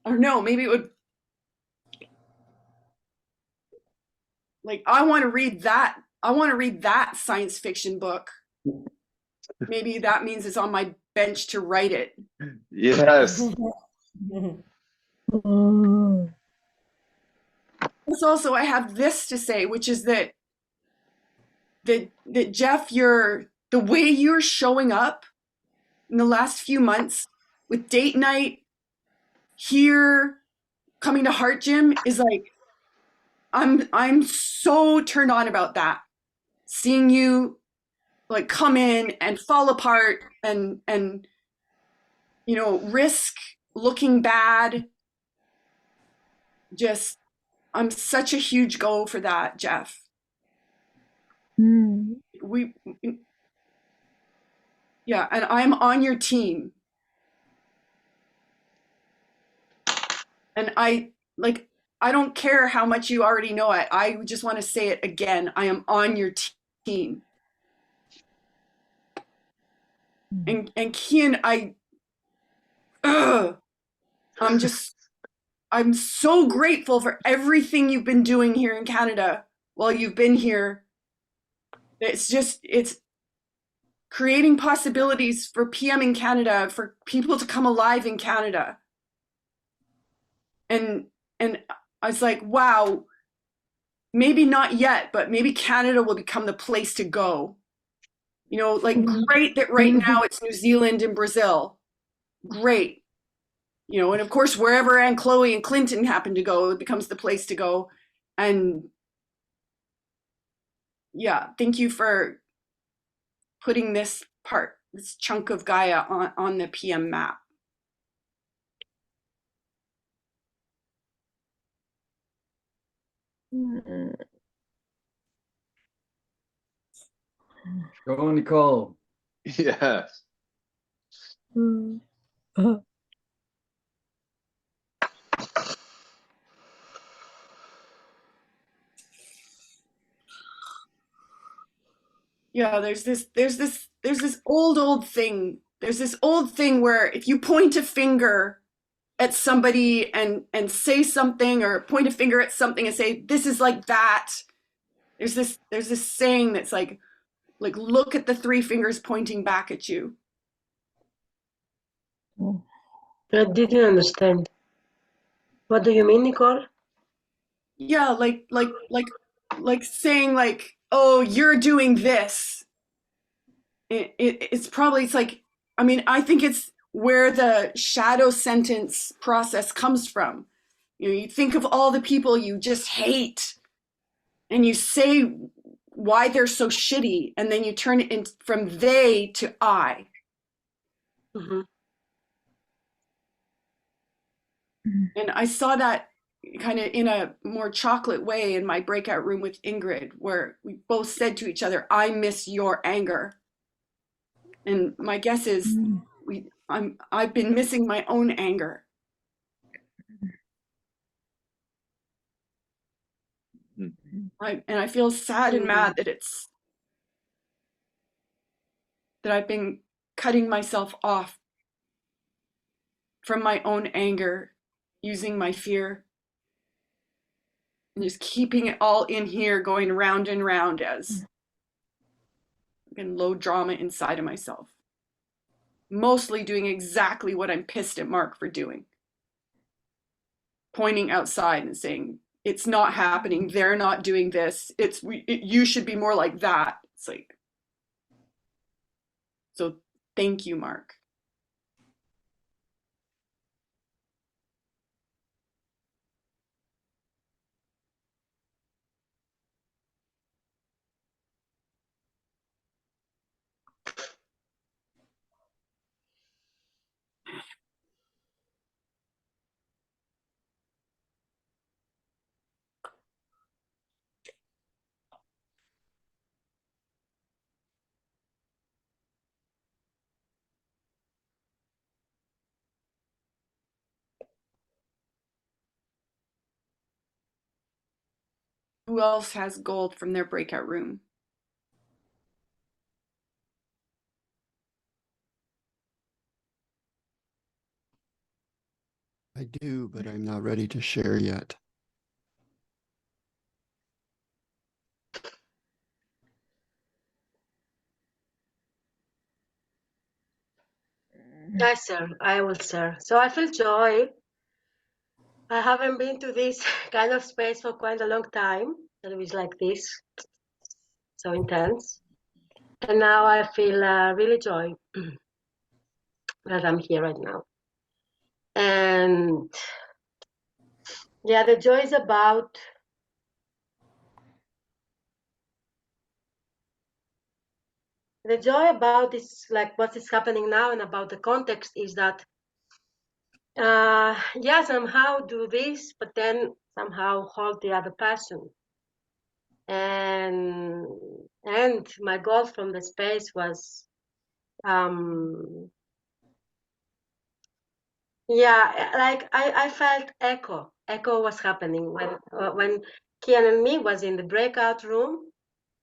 Speaker 2: or no, maybe it would, like, I want to read that science fiction book. Maybe that means it's on my bench to write it.
Speaker 1: Yes.
Speaker 2: Also, I have this to say, which is that Jeff, the way you're showing up in the last few months with date night here, coming to Heart Gym, is like, I'm so turned on about that. Seeing you like come in and fall apart and risk looking bad. Just, I'm such a huge go for that, Jeff. Yeah, and I'm on your team. And I don't care how much you already know it. I just want to say it again. I am on your team. And Kian, I'm so grateful for everything you've been doing here in Canada while you've been here. It's creating possibilities for PM in Canada, for people to come alive in Canada. And I was like, wow, maybe not yet, but maybe Canada will become the place to go. Like, great that right now it's New Zealand and Brazil. Great. And of course, wherever Aunt Chloe and Clinton happen to go, it becomes the place to go. And yeah, thank you for putting this chunk of Gaia on the PM map.
Speaker 6: Go, Nicole.
Speaker 1: Yes.
Speaker 2: Yeah, there's this old thing. There's this old thing where if you point a finger at somebody and say something, or point a finger at something and say, this is like that, there's this saying that's like look at the 3 fingers pointing back at you.
Speaker 7: I didn't understand. What do you mean, Nicole?
Speaker 2: Yeah, like saying like, oh, you're doing this. It's like, I mean, I think it's where the shadow sentence process comes from. You think of all the people you just hate, and you say why they're so shitty, and then you turn it in from they to I.
Speaker 7: Mm-hmm.
Speaker 2: And I saw that kind of in a more chocolate way in my breakout room with Ingrid, where we both said to each other, I miss your anger. And my guess is I've been missing my own anger. And I feel sad and mad that I've been cutting myself off from my own anger, using my fear, and just keeping it all in here, going round and round as low drama inside of myself. Mostly doing exactly what I'm pissed at Mark for doing. Pointing outside and saying, it's not happening. They're not doing this. You should be more like that. It's like, so thank you, Mark. Who else has gold from their breakout room?
Speaker 5: I do, but I'm not ready to share yet.
Speaker 7: Yes, sir. I will, sir. So I feel joy. I haven't been to this kind of space for quite a long time. It was like this, so intense. And now I feel really joy that I'm here right now. And yeah, the joy is about this, like what is happening now, and about the context is that, yeah, somehow do this, but then somehow hold the other person. And my goal from the space was, yeah, like I felt echo was happening when Kian and me was in the breakout room,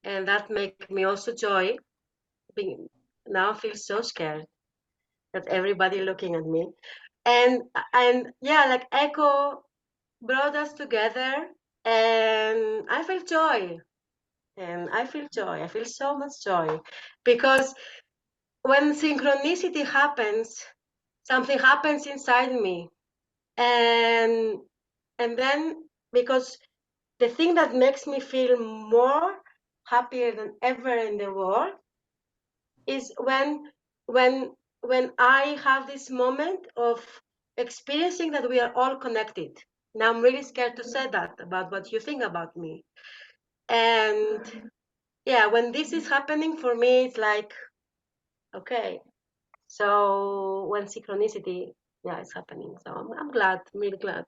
Speaker 7: and that made me also joy. Now I feel so scared that everybody looking at me, and yeah, like echo brought us together, and I feel joy, I feel so much joy, because when synchronicity happens, something happens inside me, and then, because the thing that makes me feel more happier than ever in the world is when I have this moment of experiencing that we are all connected. Now I'm really scared to say that about what you think about me. And yeah, when this is happening for me, it's like, okay. So when synchronicity, yeah, is happening. So I'm glad, really glad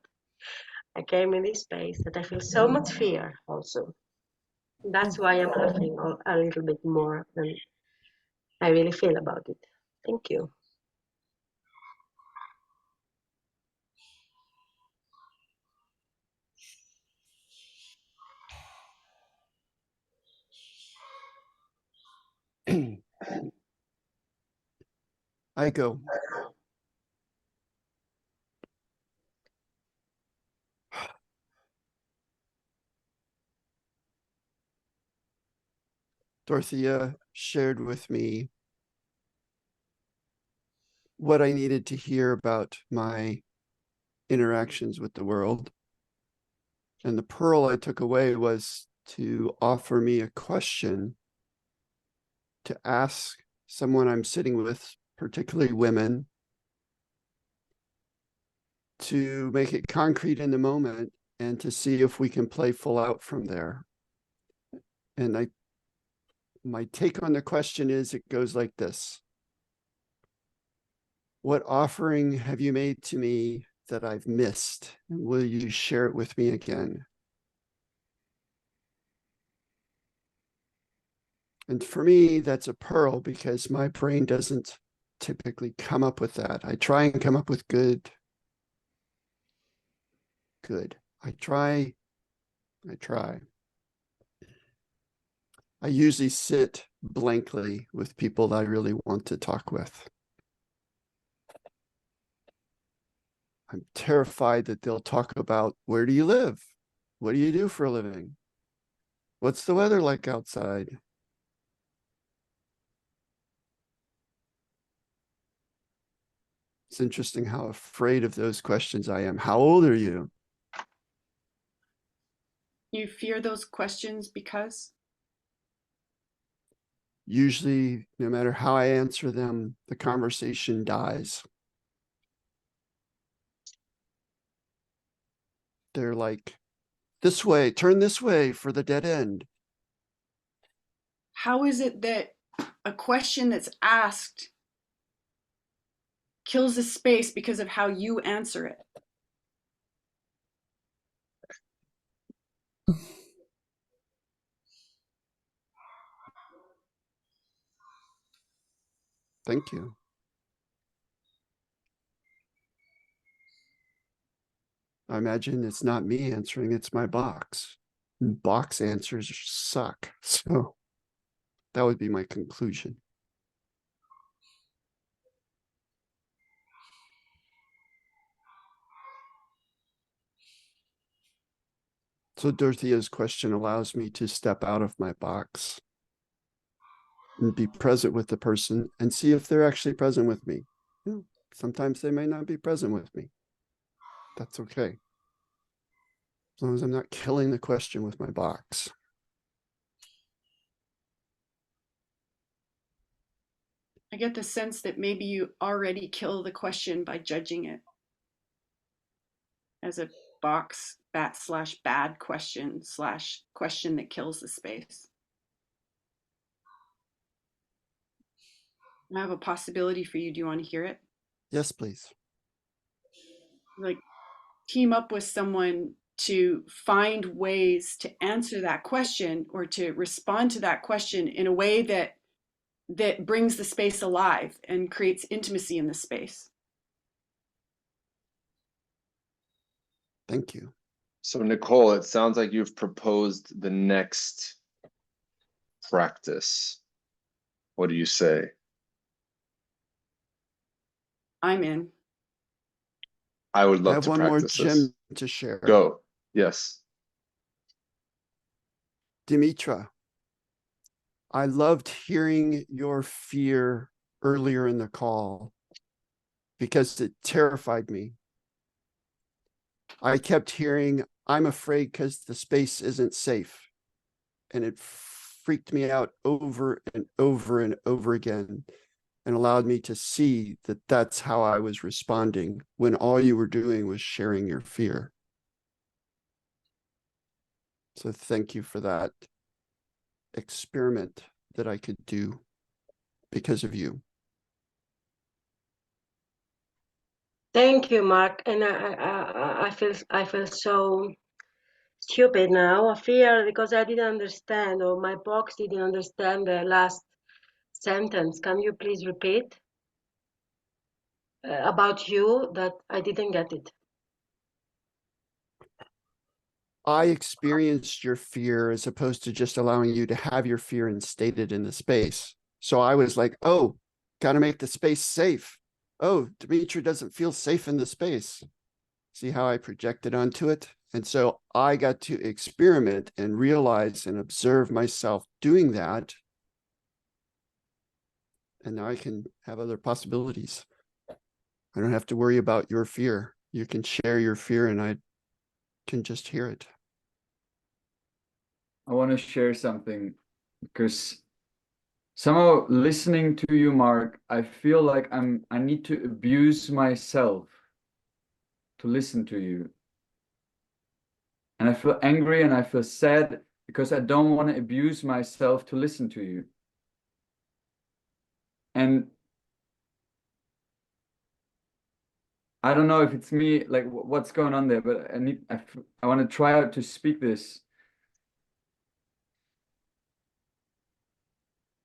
Speaker 7: I came in this space, that I feel so much fear also. That's why I'm laughing a little bit more than I really feel about it. Thank you.
Speaker 5: I go. Dorothea shared with me what I needed to hear about my interactions with the world. And the pearl I took away was to offer me a question to ask someone I'm sitting with, particularly women, to make it concrete in the moment and to see if we can play full out from there. And my take on the question is, it goes like this: what offering have you made to me that I've missed? And will you share it with me again? And for me, that's a pearl, because my brain doesn't typically come up with that. I try and come up with good. I try. I usually sit blankly with people that I really want to talk with. I'm terrified that they'll talk about, where do you live? What do you do for a living? What's the weather like outside? It's interesting how afraid of those questions I am. How old are you?
Speaker 2: You fear those questions because?
Speaker 5: Usually, no matter how I answer them, the conversation dies. They're like, this way, turn this way for the dead end.
Speaker 2: How is it that a question that's asked kills the space because of how you answer it?
Speaker 5: Thank you. I imagine it's not me answering, it's my box. And box answers suck. So that would be my conclusion. So Dorothea's question allows me to step out of my box and be present with the person and see if they're actually present with me. Yeah, sometimes they may not be present with me. That's okay. As long as I'm not killing the question with my box.
Speaker 2: I get the sense that maybe you already kill the question by judging it as a box /bad question / question that kills the space. I have a possibility for you. Do you want to hear it?
Speaker 5: Yes, please.
Speaker 2: Like, team up with someone to find ways to answer that question or to respond to that question in a way that brings the space alive and creates intimacy in the space.
Speaker 5: Thank you.
Speaker 1: So Nicole, it sounds like you've proposed the next practice. What do you say?
Speaker 2: I'm in.
Speaker 1: I would
Speaker 5: I
Speaker 1: love
Speaker 5: have
Speaker 1: to
Speaker 5: one more
Speaker 1: practice this.
Speaker 5: gem to share.
Speaker 1: Go. Yes.
Speaker 5: Dimitra, I loved hearing your fear earlier in the call because it terrified me. I kept hearing, I'm afraid because the space isn't safe. And it freaked me out over and over and over again and allowed me to see that that's how I was responding when all you were doing was sharing your fear. So thank you for that experiment that I could do because of you.
Speaker 7: Thank you, Mark. And I feel so stupid now. I fear because I didn't understand, or my box didn't understand the last sentence. Can you please repeat about you that I didn't get it?
Speaker 5: I experienced your fear as opposed to just allowing you to have your fear and state it in the space. So I was like, oh, got to make the space safe. Oh, Dimitri doesn't feel safe in the space. See how I projected onto it? And so I got to experiment and realize and observe myself doing that. And now I can have other possibilities. I don't have to worry about your fear. You can share your fear and I can just hear it.
Speaker 6: I want to share something because somehow listening to you, Mark, I feel like I need to abuse myself to listen to you. And I feel angry and I feel sad because I don't want to abuse myself to listen to you. And I don't know if it's me, like what's going on there, but I want to try out to speak this.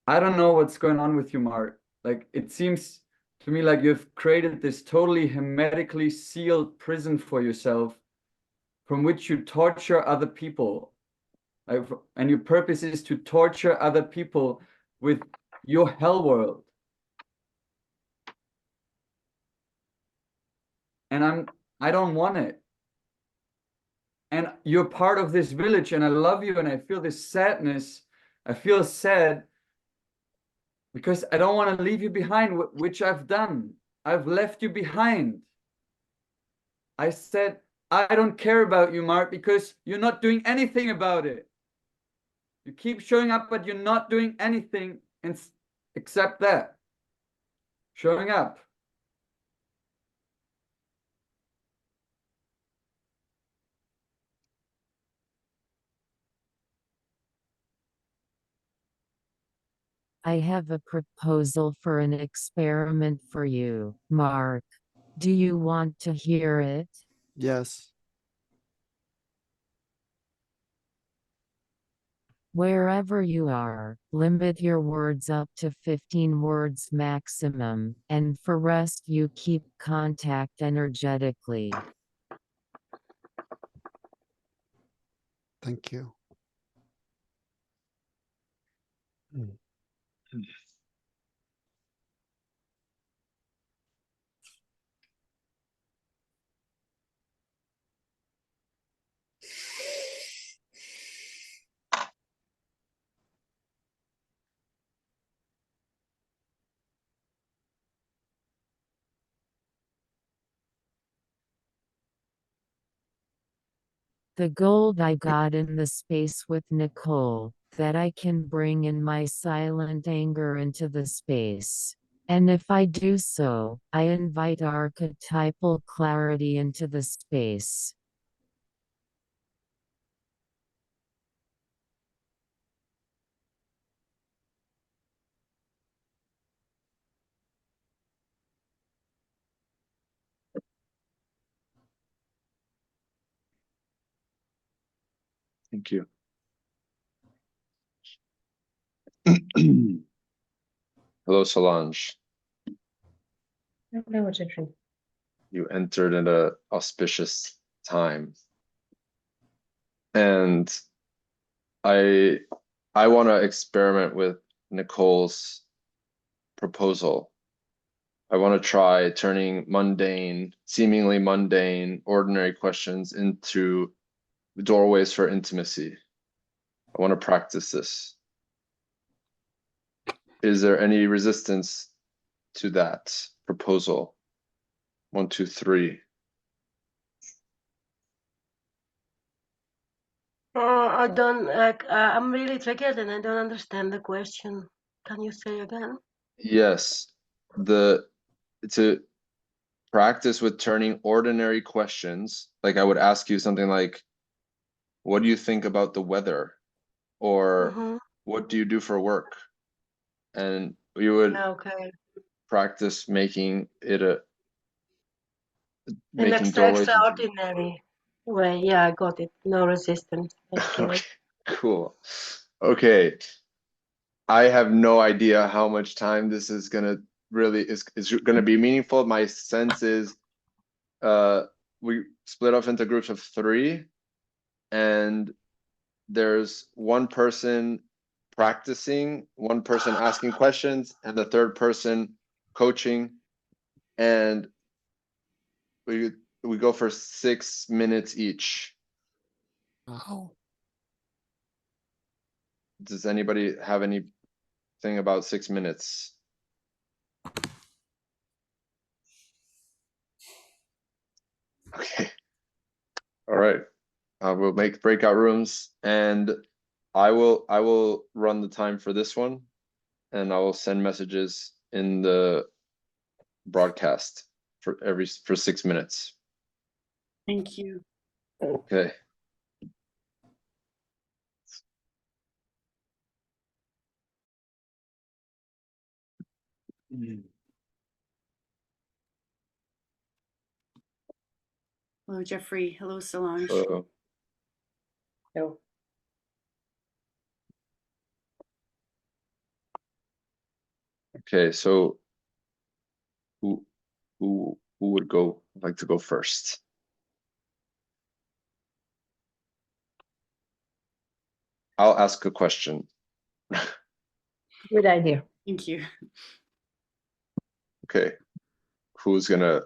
Speaker 6: I don't know what's going on with you, Mark. Like it seems to me like you've created this totally hermetically sealed prison for yourself from which you torture other people. Like, and your purpose is to torture other people with your hell world. And I don't want it. And you're part of this village and I love you and I feel this sadness. I feel sad because I don't want to leave you behind, which I've done. I've left you behind. I said, I don't care about you, Mark, because you're not doing anything about it. You keep showing up, but you're not doing anything except that. Showing up.
Speaker 4: I have a proposal for an experiment for you, Mark. Do you want to hear it?
Speaker 5: Yes.
Speaker 4: Wherever you are, limit your words up to 15 words maximum, and for rest you keep contact energetically.
Speaker 5: Thank you.
Speaker 4: The gold I got in the space with Nicole, that I can bring in my silent anger into the space. And if I do so, I invite archetypal clarity into the space.
Speaker 1: Thank you. Hello, Solange.
Speaker 7: Hello, Jeffrey.
Speaker 1: You entered in an auspicious time. And I want to experiment with Nicole's proposal. I want to try turning mundane, seemingly mundane, ordinary questions into doorways for intimacy. I want to practice this. Is there any resistance to that proposal? 1, 2, 3.
Speaker 7: I don't. I'm really triggered, and I don't understand the question. Can you say again?
Speaker 1: Yes, to practice with turning ordinary questions, like I would ask you something like, what do you think about the weather? Or
Speaker 7: Mm-hmm.
Speaker 1: what do you do for work? And you would
Speaker 7: Okay.
Speaker 1: practice making it
Speaker 7: In
Speaker 1: making doorways into
Speaker 7: extraordinary way. Yeah, I got it. No resistance. I get
Speaker 1: okay,
Speaker 7: it.
Speaker 1: cool. Okay. I have no idea how much time this is gonna really is gonna be meaningful. My sense is we split off into groups of 3, and there's one person practicing, one person asking questions, and the third person coaching. And we go for 6 minutes each.
Speaker 5: Wow.
Speaker 1: Does anybody have anything about 6 minutes? Okay. All right. We'll make breakout rooms, and I will run the time for this one, and I will send messages in the broadcast for 6 minutes.
Speaker 2: Thank you.
Speaker 1: Okay.
Speaker 2: Hello, Jeffrey. Hello, Solange.
Speaker 1: Uh,
Speaker 7: No.
Speaker 1: okay, so who would like to go first? I'll ask a question.
Speaker 7: Good idea.
Speaker 2: Thank you.
Speaker 1: Okay. Who's gonna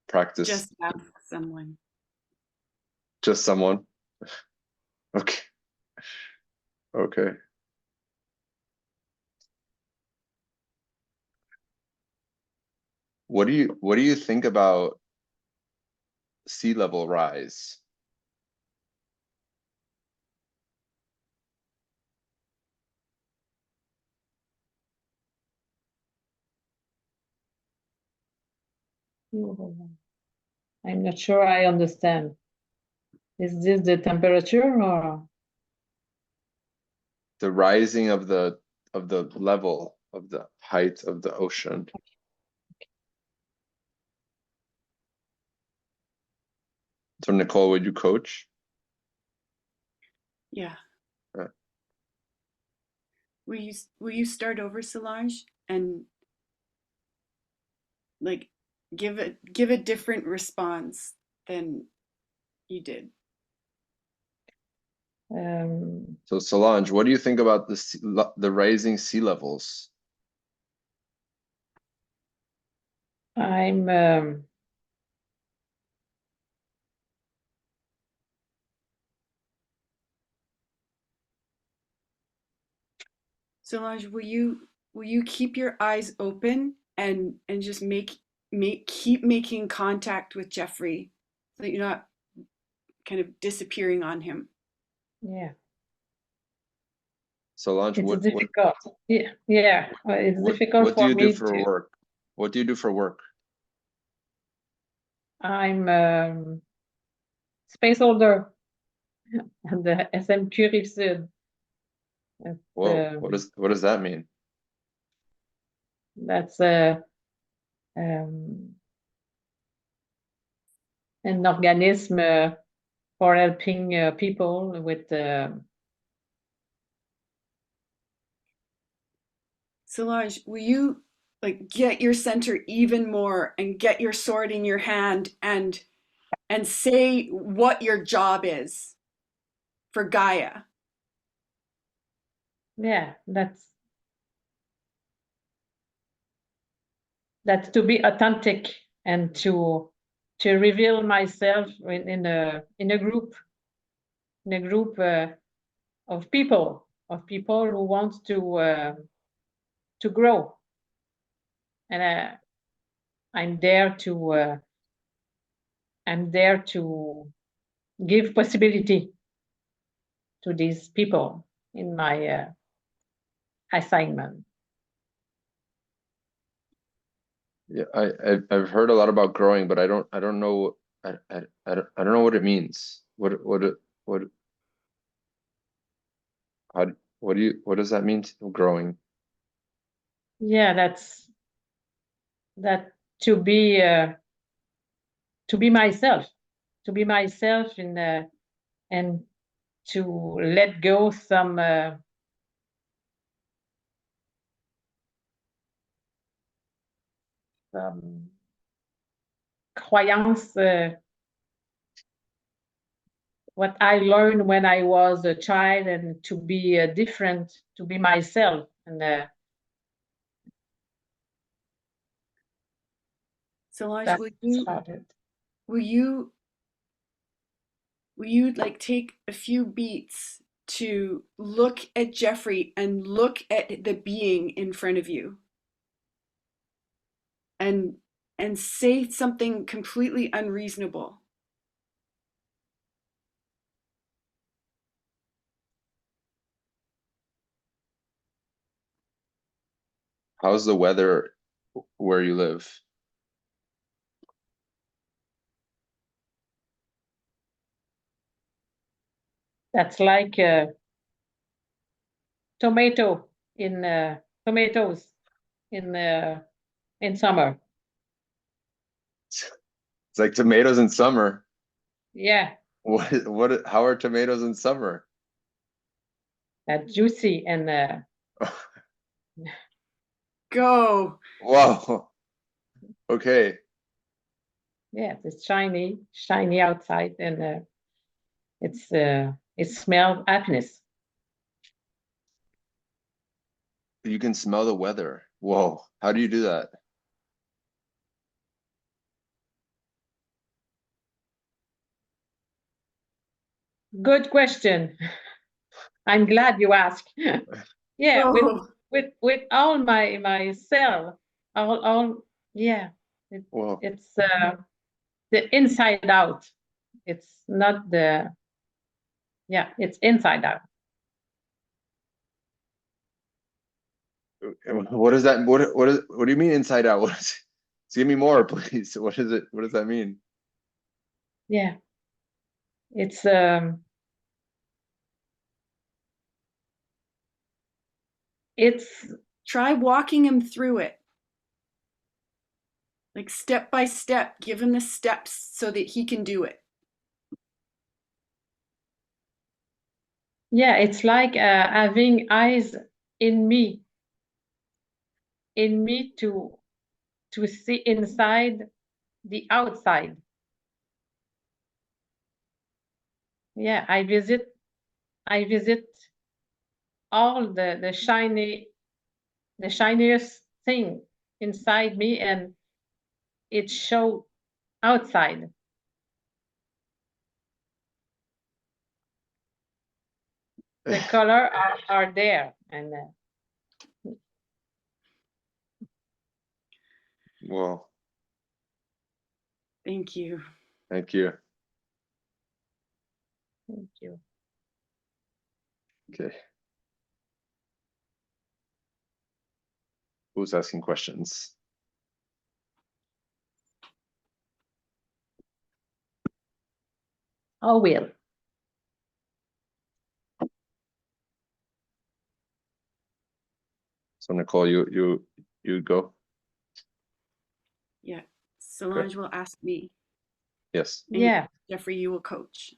Speaker 1: practice?
Speaker 2: Just ask someone.
Speaker 1: Just someone? Okay. Okay. What do you think about sea level rise?
Speaker 9: I'm not sure I understand. Is this the temperature or?
Speaker 1: The rising of the level of the height of the ocean. So Nicole, would you coach?
Speaker 2: Yeah.
Speaker 1: Right.
Speaker 2: Will you start over, Solange, and like give a different response than you did?
Speaker 1: So Solange, what do you think about the rising sea levels?
Speaker 9: I'm
Speaker 2: Solange, will you keep your eyes open and just keep making contact with Jeffrey so that you're not kind of disappearing on him?
Speaker 9: yeah.
Speaker 1: Solange,
Speaker 9: It's difficult. Yeah, it's difficult
Speaker 1: what do
Speaker 9: for
Speaker 1: you do
Speaker 9: me
Speaker 1: for
Speaker 9: to.
Speaker 1: work? What do you do for work?
Speaker 9: I'm space holder at the SM Curie Sud.
Speaker 1: Whoa, what does that mean?
Speaker 9: That's an organism for helping people with
Speaker 2: Solange, will you like get your center even more and get your sword in your hand and say what your job is for Gaia?
Speaker 9: yeah, that's to be authentic and to reveal myself in a group of people who want to grow, and I'm there to give possibility to these people in my assignment.
Speaker 1: Yeah, I've heard a lot about growing, but I don't know I don't know what it means. How what does that mean, growing?
Speaker 9: Yeah, that to be myself, in and to let go some croyance, what I learned when I was a child, and to be different, to be myself, and
Speaker 2: Solange,
Speaker 9: that's about it.
Speaker 2: will you like take a few beats to look at Jeffrey and look at the being in front of you and say something completely unreasonable?
Speaker 1: How's the weather where you live?
Speaker 9: That's like tomato in tomatoes in summer.
Speaker 1: It's like tomatoes in summer.
Speaker 9: Yeah,
Speaker 1: How are tomatoes in summer?
Speaker 9: juicy and
Speaker 2: Go.
Speaker 1: Wow. Okay.
Speaker 9: yeah, it's shiny outside, and it smells happiness.
Speaker 1: You can smell the weather. Whoa. How do you do that?
Speaker 9: Good question. I'm glad you asked. Yeah,
Speaker 2: Go.
Speaker 9: with all my cell, all yeah.
Speaker 1: Whoa.
Speaker 9: It's the inside out. It's not the, yeah, it's inside out.
Speaker 1: What is that? What do you mean inside out? What is, give me more, please. What is it? What does that mean?
Speaker 9: Yeah. It's
Speaker 2: Try walking him through it. Like step by step, give him the steps so that he can do it.
Speaker 9: yeah, it's like having eyes in me to see inside the outside. Yeah, I visit all the shiniest thing inside me, and it show outside. The color are there, and
Speaker 1: Well,
Speaker 2: Thank you.
Speaker 1: thank you.
Speaker 9: thank you.
Speaker 1: Okay. Who's asking questions?
Speaker 9: Oh, well.
Speaker 1: So Nicole, you go.
Speaker 2: Yeah. Solange will ask me.
Speaker 1: Yes.
Speaker 2: And
Speaker 9: Yeah.
Speaker 2: Jeffrey, you will coach.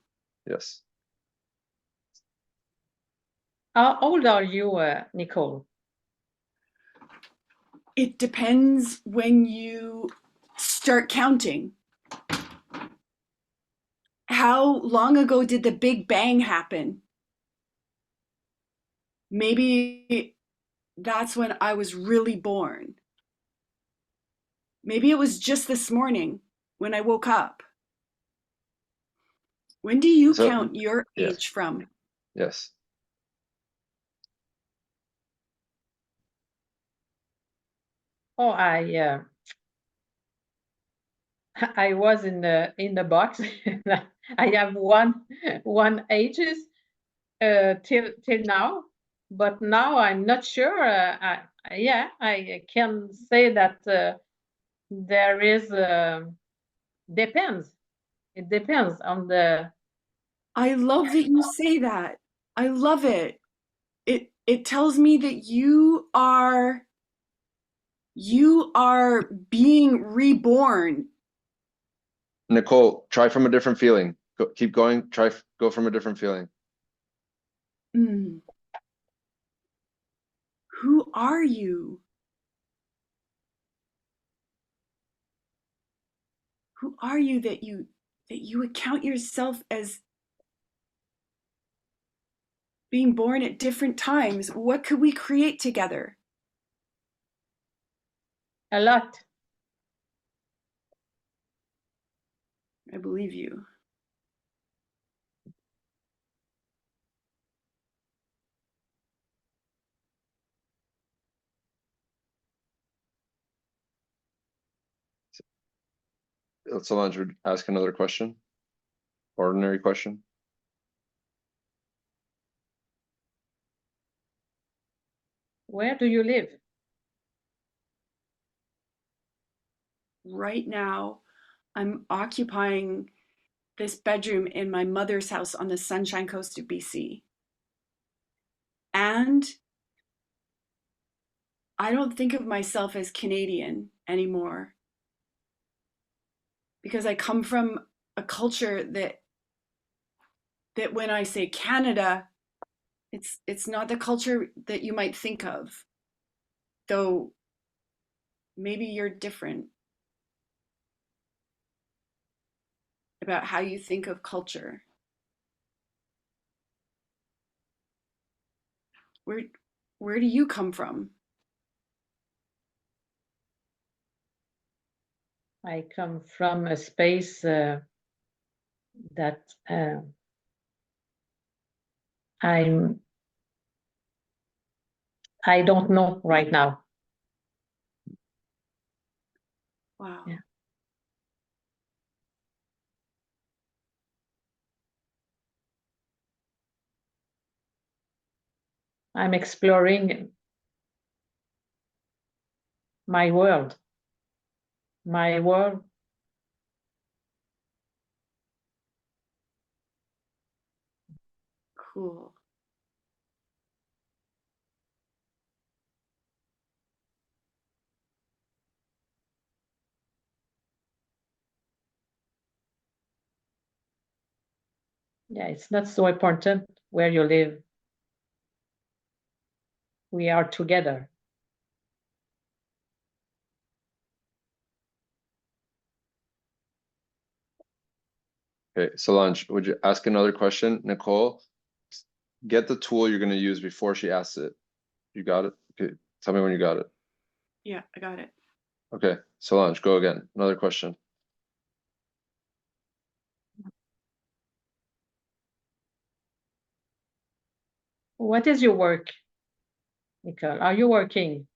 Speaker 1: Yes.
Speaker 9: How old are you, Nicole?
Speaker 2: It depends when you start counting. How long ago did the Big Bang happen? Maybe that's when I was really born. Maybe it was just this morning when I woke up. When do you
Speaker 1: So,
Speaker 2: count your
Speaker 1: yes.
Speaker 2: age from?
Speaker 1: Yes.
Speaker 9: Oh, I was in the box. I have one ages till now, but now I'm not sure. Yeah, I can say that there is depends. It depends on the.
Speaker 2: I love that you say that. I love it. It tells me that you are being reborn.
Speaker 1: Nicole, try from a different feeling. Keep going. Go from a different feeling.
Speaker 2: Mm. Who are you? Who are you that you account yourself as being born at different times? What could we create together?
Speaker 9: A lot.
Speaker 2: I believe you.
Speaker 1: Solange would ask another question. Ordinary question.
Speaker 9: Where do you live?
Speaker 2: Right now, I'm occupying this bedroom in my mother's house on the Sunshine Coast of BC. And I don't think of myself as Canadian anymore because I come from a culture that when I say Canada, it's not the culture that you might think of. Though maybe you're different about how you think of culture. Where do you come from?
Speaker 9: I come from a space that I don't know right now.
Speaker 2: Wow.
Speaker 9: Yeah. I'm exploring my world. My world.
Speaker 2: Cool.
Speaker 9: Yeah, it's not so important where you live. We are together.
Speaker 1: Okay, Solange, would you ask another question? Nicole, get the tool you're gonna use before she asks it. You got it? Okay, tell me when you got it.
Speaker 2: Yeah, I got it.
Speaker 1: Okay, Solange, go again. Another question.
Speaker 9: What is your work, Nicole? Are you working?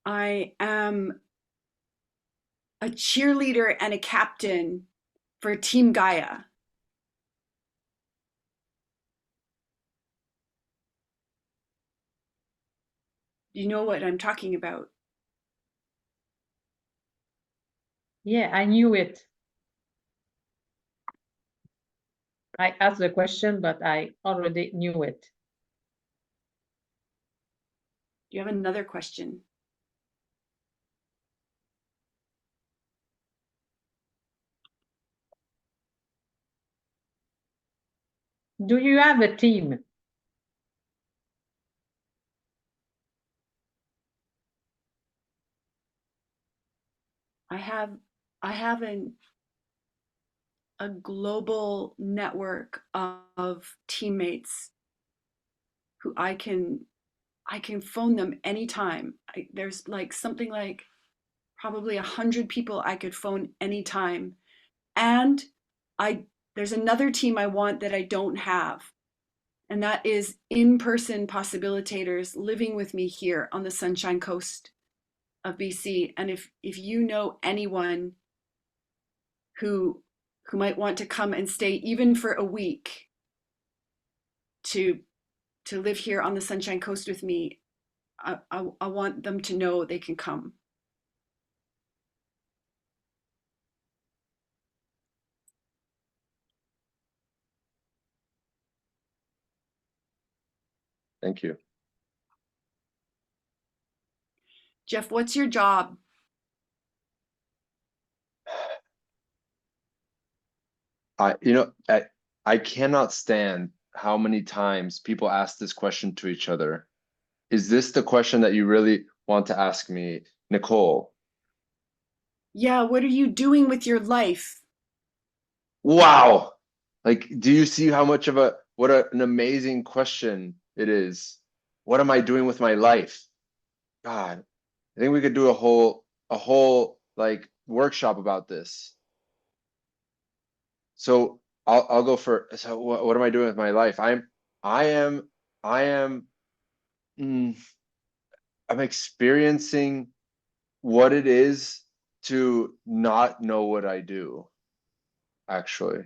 Speaker 2: I am a cheerleader and a captain for Team Gaia. You know what I'm talking about?
Speaker 9: Yeah, I knew it. I asked the question, but I already knew it.
Speaker 2: Do you have another question?
Speaker 9: Do you have a team?
Speaker 2: I have a global network of teammates who I can phone them anytime. There's like something like probably 100 people I could phone anytime. And I there's another team I want that I don't have. And that is in-person possibilitators living with me here on the Sunshine Coast of BC. And if you know anyone who might want to come and stay even for a week to live here on the Sunshine Coast with me, I want them to know they can come.
Speaker 1: Thank you.
Speaker 2: Jeff, what's your job?
Speaker 1: I cannot stand how many times people ask this question to each other. Is this the question that you really want to ask me, Nicole?
Speaker 2: Yeah, what are you doing with your life?
Speaker 1: Wow. Like, do you see how much of an amazing question it is? What am I doing with my life? God, I think we could do a whole like workshop about this. So I'll go for, so what am I doing with my life? I am, I am, mm, I'm experiencing what it is to not know what I do, actually.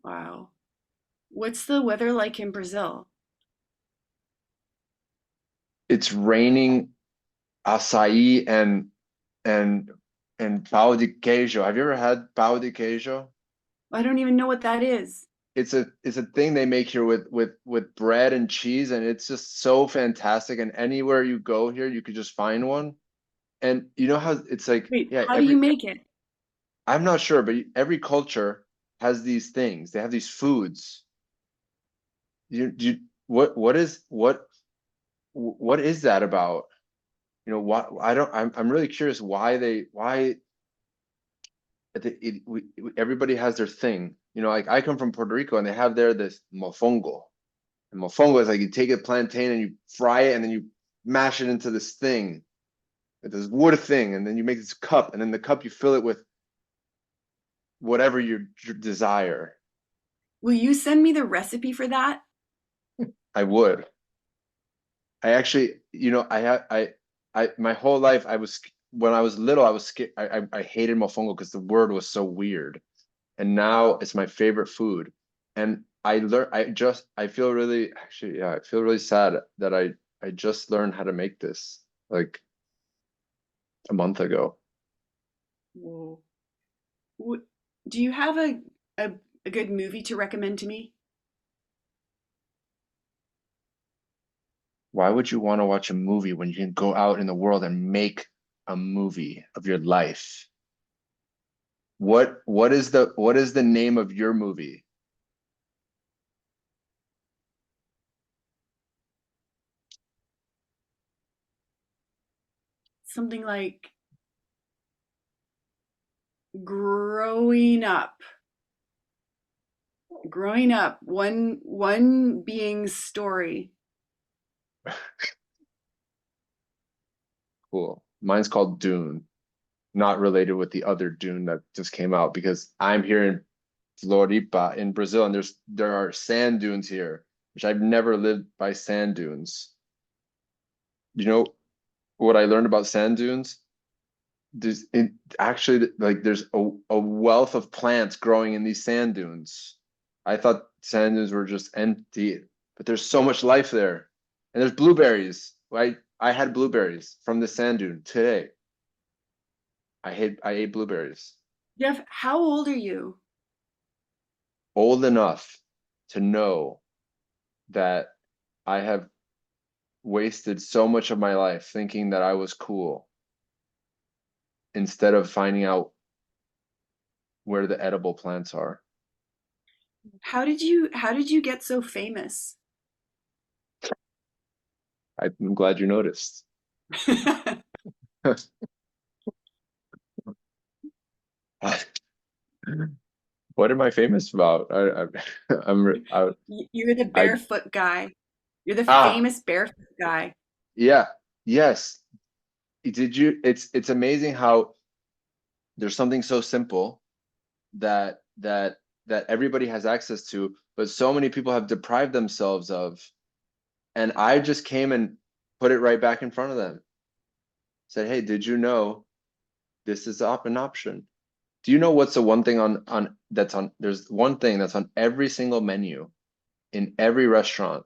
Speaker 2: Wow. What's the weather like in Brazil?
Speaker 1: It's raining açaí and pão de queijo. Have you ever had pão de queijo?
Speaker 2: I don't even know what that is.
Speaker 1: It's a thing they make here with bread and cheese, and it's just so fantastic. And anywhere you go here, you could just find one. And you know how it's like,
Speaker 2: Wait,
Speaker 1: yeah,
Speaker 2: how do you make it?
Speaker 1: I'm not sure, but every culture has these things. They have these foods. You what is what is that about? You know, why I don't I'm really curious why everybody has their thing. You know, like I come from Puerto Rico and they have there this mofongo. And mofongo is like you take a plantain and you fry it and then you mash it into this thing, this wood thing, and then you make this cup, and then the cup you fill it with whatever you desire.
Speaker 2: Will you send me the recipe for that?
Speaker 1: I would. I actually, you know, my whole life, when I was little, I was scared. I hated mofongo because the word was so weird. and now it's my favorite food. And I feel really, actually, yeah, I feel really sad that I just learned how to make this like a month ago.
Speaker 2: Whoa. Do you have a, a good movie to recommend to me?
Speaker 1: Why would you want to watch a movie when you can go out in the world and make a movie of your life? What is the name of your movie?
Speaker 2: Something like growing up. Growing up, one being's story.
Speaker 1: Cool. Mine's called Dune, not related with the other Dune that just came out because I'm here in Floripa in Brazil, and there are sand dunes here, which I've never lived by sand dunes. You know what I learned about sand dunes? There's a wealth of plants growing in these sand dunes. I thought sand dunes were just empty, but there's so much life there. And there's blueberries. I had blueberries from the sand dune today. I ate blueberries.
Speaker 2: Jeff, how old are you?
Speaker 1: Old enough to know that I have wasted so much of my life thinking that I was cool instead of finding out where the edible plants are.
Speaker 2: How did you get so famous?
Speaker 1: I'm glad you noticed. What am I famous about?
Speaker 2: You're the
Speaker 1: I
Speaker 2: barefoot guy. You're the
Speaker 1: ah
Speaker 2: famous barefoot guy.
Speaker 1: yeah, yes. It's amazing how there's something so simple that everybody has access to, but so many people have deprived themselves of. And I just came and put it right back in front of them. Said, hey, did you know this is an option? Do you know what's the one thing on that's on there's one thing that's on every single menu in every restaurant,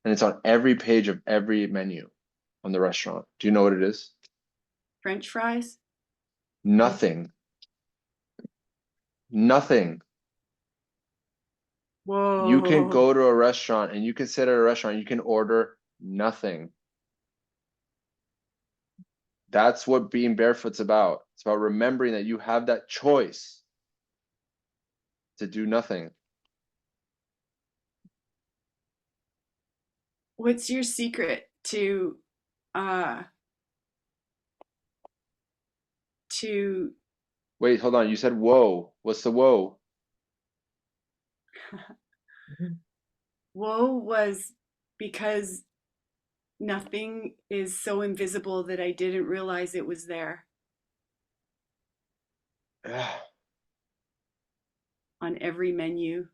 Speaker 1: and it's on every page of every menu on the restaurant. Do you know what it is?
Speaker 2: French fries?
Speaker 1: Nothing. Nothing. You can
Speaker 2: Whoa.
Speaker 1: go to a restaurant and you can sit at a restaurant, you can order nothing. That's what being barefoot's about. It's about remembering that you have that choice to do nothing.
Speaker 2: What's your secret uh to
Speaker 1: Wait, hold on. You said whoa. What's the whoa?
Speaker 2: woe was because nothing is so invisible that I didn't realize it was there on every menu.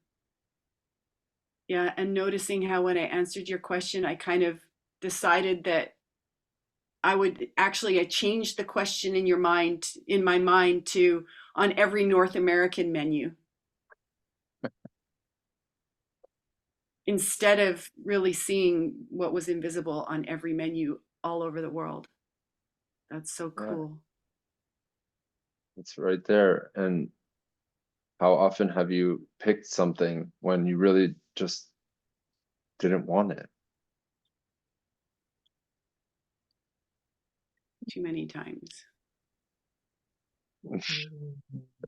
Speaker 2: Yeah, and noticing how when I answered your question, I kind of decided that I changed the question in my mind to on every North American menu instead of really seeing what was invisible on every menu all over the world. That's so
Speaker 1: Yeah,
Speaker 2: cool.
Speaker 1: it's right there. And how often have you picked something when you really just didn't want it?
Speaker 2: Too many times.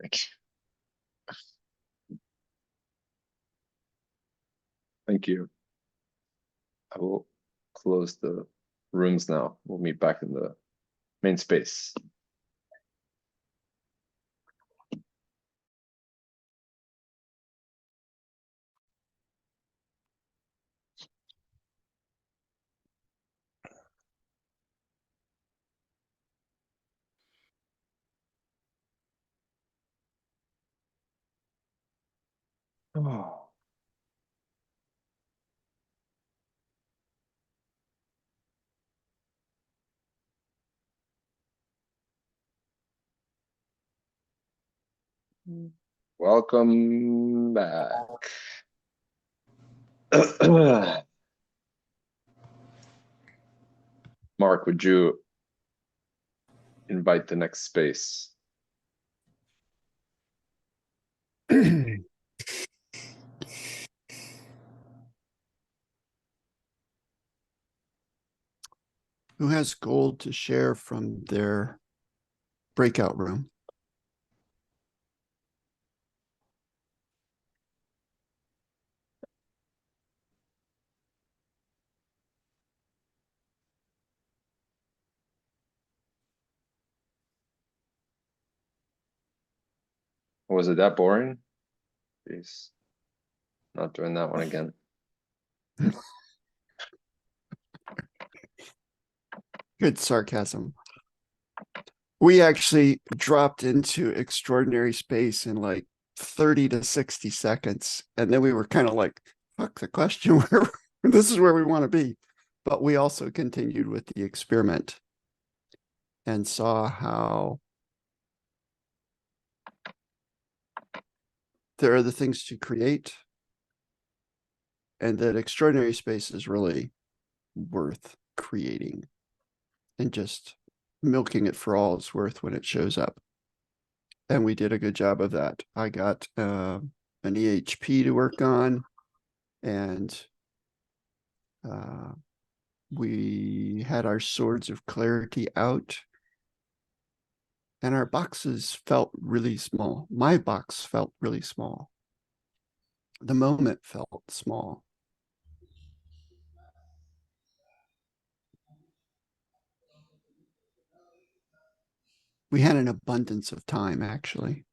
Speaker 1: Thank Thank you. I will close the rooms now. We'll meet back in the main space. Oh. Welcome back. Mark, would you invite the next space?
Speaker 5: Who has gold to share from their breakout room?
Speaker 1: Was it that boring? Jeez. Not doing that one again.
Speaker 5: Good sarcasm. We actually dropped into extraordinary space in like 30 to 60 seconds. And then we were kind of like, fuck the question, this is where we want to be. But we also continued with the experiment and saw how there are the things to create, and that extraordinary space is really worth creating and just milking it for all it's worth when it shows up. And we did a good job of that. I got an EHP to work on, and we had our swords of clarity out, and our boxes felt really small. My box felt really small. The moment felt small. We had an abundance of time, actually.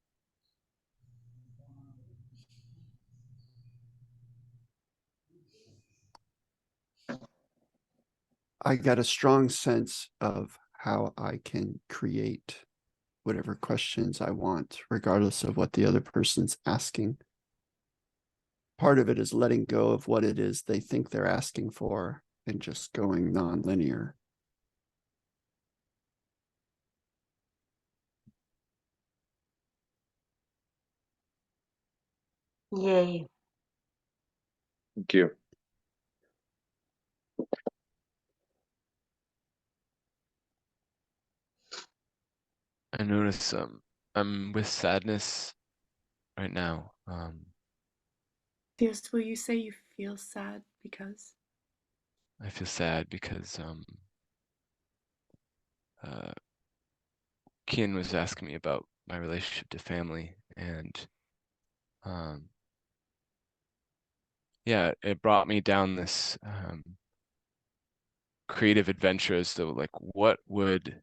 Speaker 5: I got a strong sense of how I can create whatever questions I want, regardless of what the other person's asking. Part of it is letting go of what it is they think they're asking for and just going non-linear.
Speaker 7: Yay.
Speaker 1: Thank you.
Speaker 8: I notice I'm with sadness right now.
Speaker 2: Yes, will you say you feel sad because?
Speaker 8: I feel sad because uh, Kian was asking me about my relationship to family, and yeah, it brought me down this creative adventure as to like what would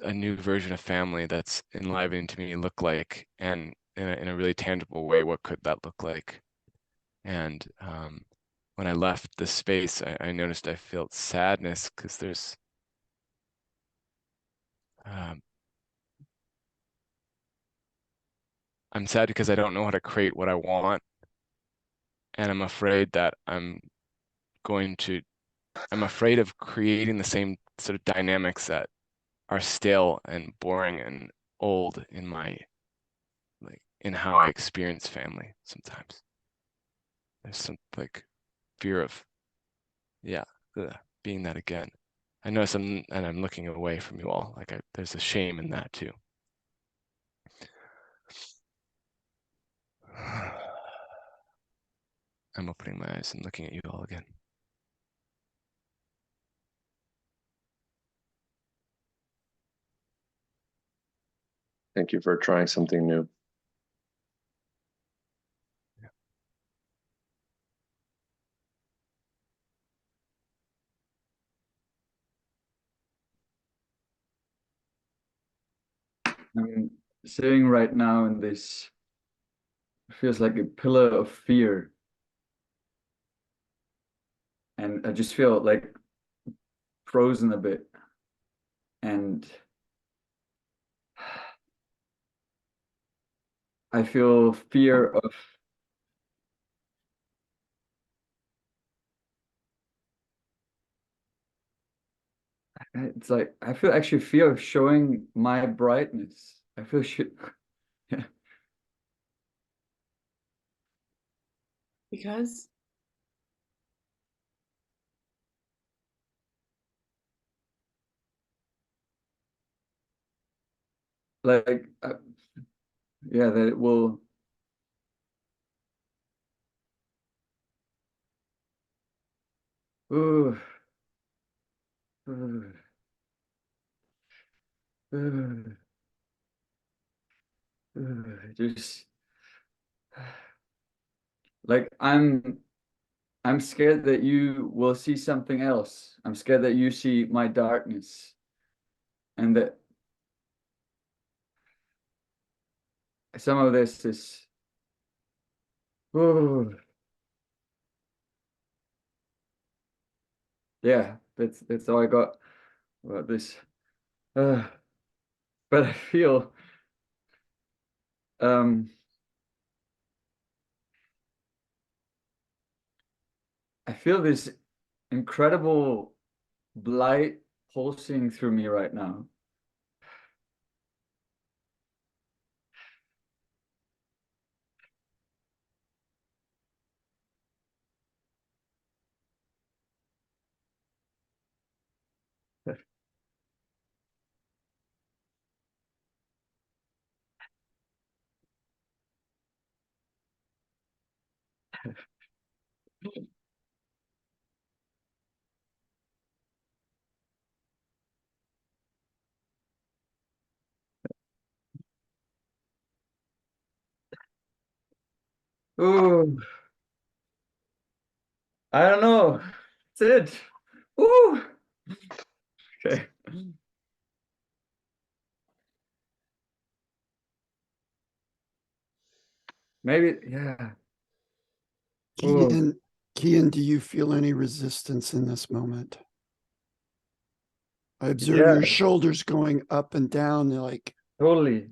Speaker 8: a new version of family that's enlivening to me look like, and in a really tangible way, what could that look like? And when I left the space, I noticed I felt sadness because there's I'm sad because I don't know how to create what I want, and I'm afraid that I'm afraid of creating the same sort of dynamics that are stale and boring and old in in how I experience family sometimes. There's some like fear of, yeah, being that again. I notice I'm looking away from you all. Like there's a shame in that too. I'm opening my eyes and looking at you all again.
Speaker 1: Thank you for trying something new.
Speaker 6: I'm sitting right now in this, feels like a pillar of fear. And I just feel like frozen a bit. And I feel fear of it's like I feel actually fear of showing my brightness. I feel
Speaker 2: Because
Speaker 6: like yeah, that it will ooh, ooh, ooh, just like I'm scared that you will see something else. I'm scared that you see my darkness, and that some of this is ooh, yeah, that's all I got about this. But I feel um I feel this incredible light pulsing through me right now. Ooh, I don't know. That's it. Ooh. Okay. Maybe, yeah. Ooh.
Speaker 5: Kian, do you feel any resistance in this moment? I observe
Speaker 6: Yeah,
Speaker 5: your shoulders going up and down like,
Speaker 6: totally.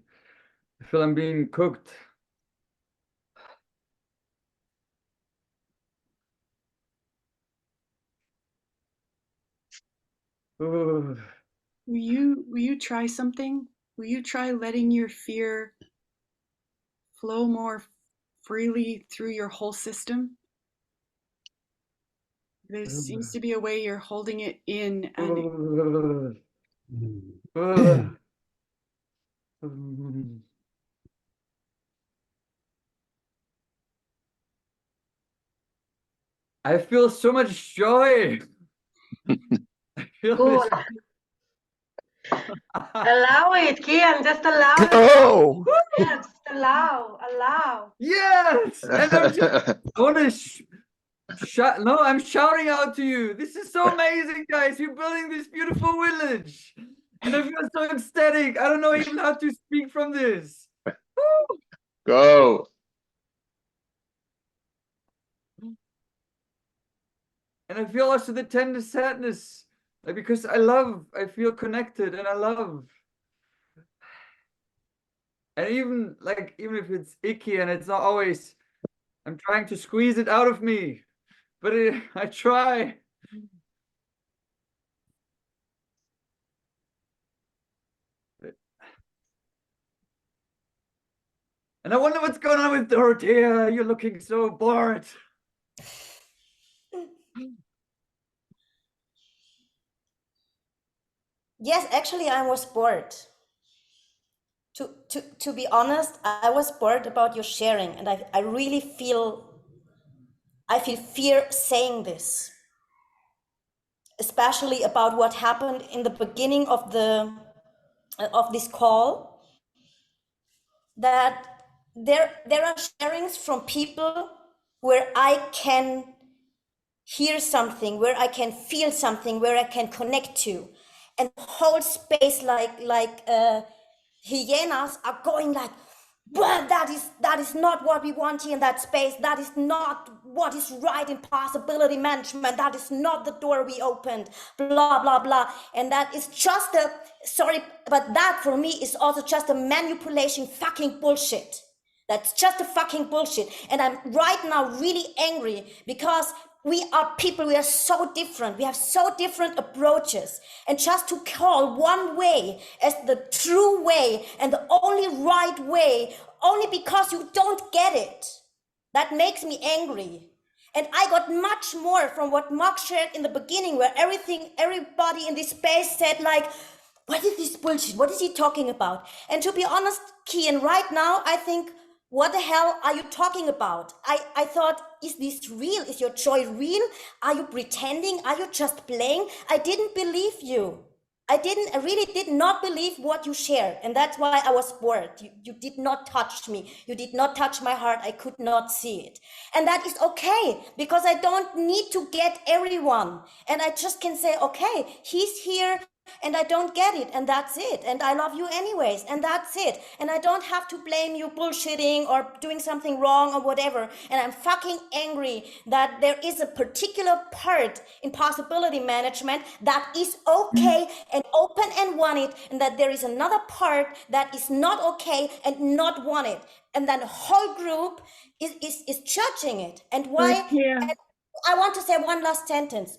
Speaker 6: I feel I'm being cooked. Ooh.
Speaker 2: will you try something? Will you try letting your fear flow more freely through your whole system? There seems to be a way you're holding it in, and
Speaker 6: Ooh.
Speaker 5: "Hmm."
Speaker 6: Ooh. I feel so much joy. I feel
Speaker 7: Good.
Speaker 6: this.
Speaker 7: Allow it, Kian. Just allow yourself.
Speaker 5: Go!
Speaker 7: Yes, allow, allow.
Speaker 6: Yes, and I'm just, I want to shout. No, I'm shouting out to you. This is so amazing, guys. You're building this beautiful village, and I feel so ecstatic. I don't know even how to speak from this. Woo!
Speaker 1: Go.
Speaker 6: And I feel also the tender sadness, like because I love, I feel connected, and I love. And even like even if it's icky and it's not always, I'm trying to squeeze it out of me, but I try. And I wonder what's going on with Dorothea. You're looking so bored.
Speaker 3: Yes, actually, I was bored. To be honest, I was bored about your sharing, and I really I feel fear saying this, especially about what happened in the beginning of the of this call. That there are sharings from people where I can hear something, where I can feel something, where I can connect to, and the whole space like hyenas are going like, well, that is not what we want here in that space. That is not what is right in possibility management. That is not the door we opened. Blah blah blah. And that is just a sorry, but that for me is also just a manipulation fucking bullshit. That's just a fucking bullshit. And I'm right now really angry because we are people, we are so different. We have so different approaches. And just to call one way as the true way and the only right way, only because you don't get it, that makes me angry. And I got much more from what Mark shared in the beginning, where everybody in this space said like, what is this bullshit? What is he talking about? And to be honest, Kian, right now, I think, what the hell are you talking about? I thought, is this real? Is your joy real? Are you pretending? Are you just playing? I didn't believe you. I really did not believe what you shared. And that's why I was bored. You did not touch me. You did not touch my heart. I could not see it. And that is okay, because I don't need to get everyone. And I just can say, okay, he's here and I don't get it, and that's it. And I love you anyways, and that's it. And I don't have to blame you bullshitting or doing something wrong or whatever. And I'm fucking angry that there is a particular part in possibility management that is okay and open and wanted, and that there is another part that is not okay and not wanted. And then the whole group is judging it. And why?
Speaker 9: Yeah.
Speaker 3: And I want to say one last sentence.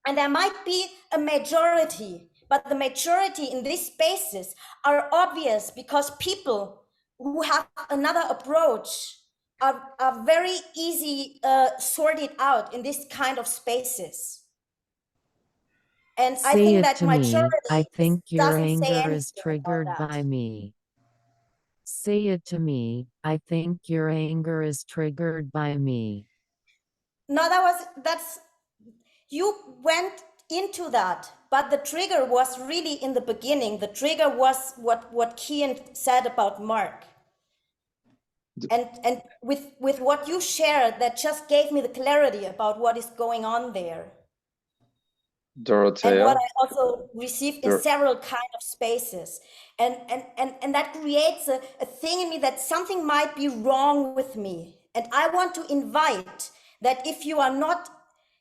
Speaker 3: And there might be a majority, but the majority in these spaces are obvious because people who have another approach are very easy sorted out in this kind of spaces. And I
Speaker 4: Say
Speaker 3: think
Speaker 4: it
Speaker 3: that
Speaker 4: to me, I
Speaker 3: majority
Speaker 4: think your
Speaker 3: doesn't say
Speaker 4: anger is
Speaker 3: anything about
Speaker 4: triggered
Speaker 3: that.
Speaker 4: by me. Say it to me, I think your anger is triggered by me.
Speaker 3: No, that's, you went into that, but the trigger was really in the beginning. The trigger was what Kian said about Mark. And with what you shared, that just gave me the clarity about what is going on there. And what
Speaker 1: Dorothea.
Speaker 3: I also received in several kind of spaces. And that creates a thing in me that something might be wrong with me. And I want to invite that if you are not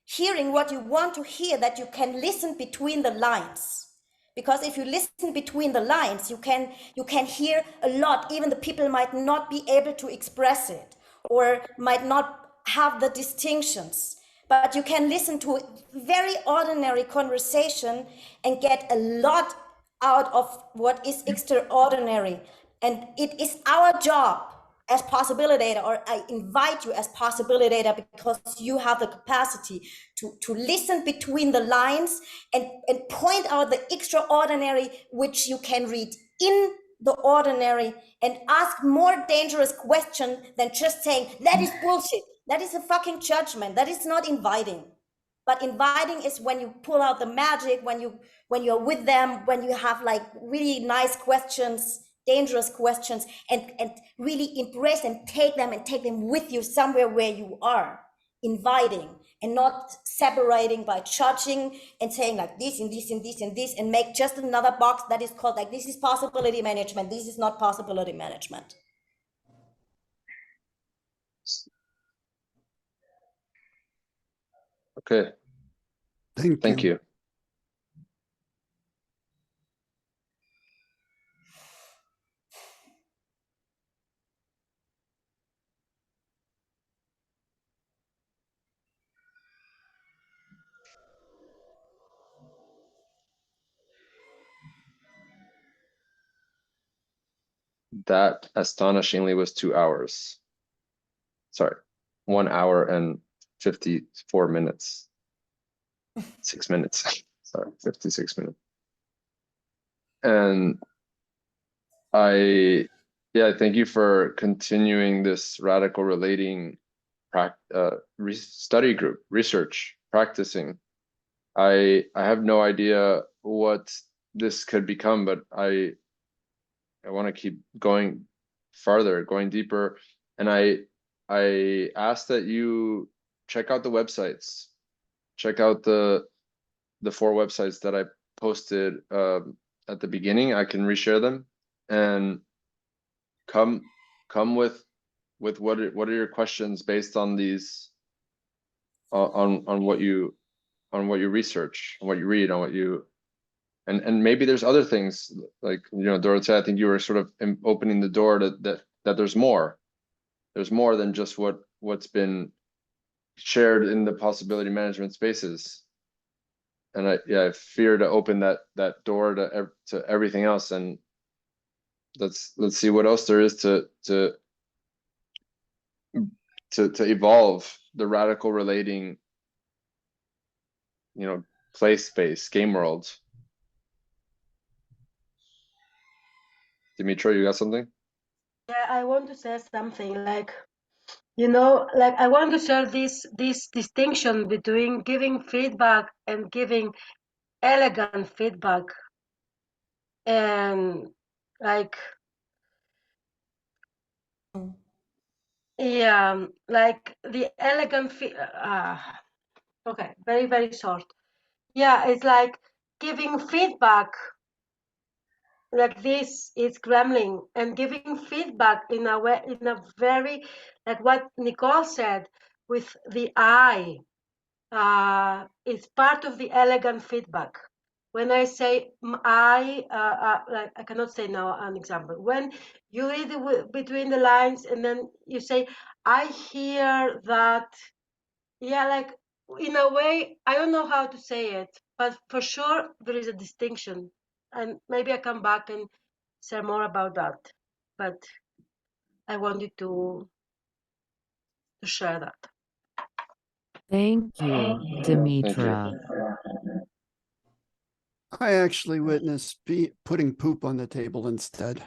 Speaker 3: hearing what you want to hear, that you can listen between the lines. Because if you listen between the lines, you can hear a lot. Even the people might not be able to express it or might not have the distinctions. But you can listen to a very ordinary conversation and get a lot out of what is extraordinary. And it is our job as possibilitator, or I invite you as possibilitator, because you have the capacity to listen between the lines and point out the extraordinary, which you can read in the ordinary, and ask more dangerous question than just saying that is bullshit. That is a fucking judgment. That is not inviting. But inviting is when you pull out the magic, when you're with them, when you have like really nice questions, dangerous questions, and really embrace and take them with you somewhere where you are. Inviting and not separating by judging and saying like this and this and this and this, and make just another box that is called like this is possibility management, this is not possibility management.
Speaker 1: Okay. Thank you. That astonishingly was 2 hours. Sorry, 1 hour and 54 minutes. 6 minutes. Sorry, 56 minutes. And thank you for continuing this radical relating study group, research, practicing. I have no idea what this could become, but I want to keep going farther, going deeper. And I ask that you check out the websites, check out the 4 websites that I posted at the beginning. I can reshare them, and come with what are your questions based on these on what you research, on what you read, on what you and maybe there's other things like, Dorothea, I think you were sort of opening the door to that there's more than just what's been shared in the possibility management spaces. And I fear to open that door to everything else. And let's see what else there is to evolve the radical relating, play space, game world. Dimitra, you got something?
Speaker 7: Yeah, I want to say something like, like I want to share this distinction between giving feedback and giving elegant feedback. And like, yeah, like the elegant okay, very, very short. Yeah, it's like giving feedback like this is gremlin, and giving feedback in a way, in a very, like what Nicole said, with the eye, is part of the elegant feedback. When I say like I cannot say now an example. When you read between the lines and then you say, I hear that, yeah, like in a way, I don't know how to say it, but for sure there is a distinction. And maybe I come back and say more about that. But I wanted to share that.
Speaker 4: Thank you,
Speaker 1: Thank you.
Speaker 4: Dimitra.
Speaker 5: I actually witnessed putting poop on the table instead.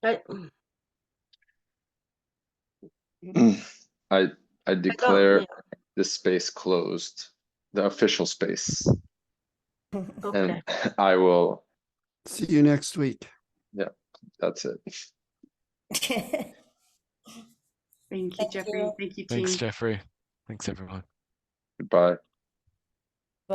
Speaker 7: I,
Speaker 1: I
Speaker 7: I don't,
Speaker 1: declare
Speaker 7: yeah.
Speaker 1: this space closed, the official space.
Speaker 7: Okay.
Speaker 1: And I will,
Speaker 5: See you next week.
Speaker 1: yeah, that's it.
Speaker 2: Thank you,
Speaker 3: Thank
Speaker 2: Jeffrey.
Speaker 3: you.
Speaker 2: Thank you,
Speaker 8: Thanks,
Speaker 2: team.
Speaker 8: Jeffrey. Thanks, everyone.
Speaker 1: Goodbye.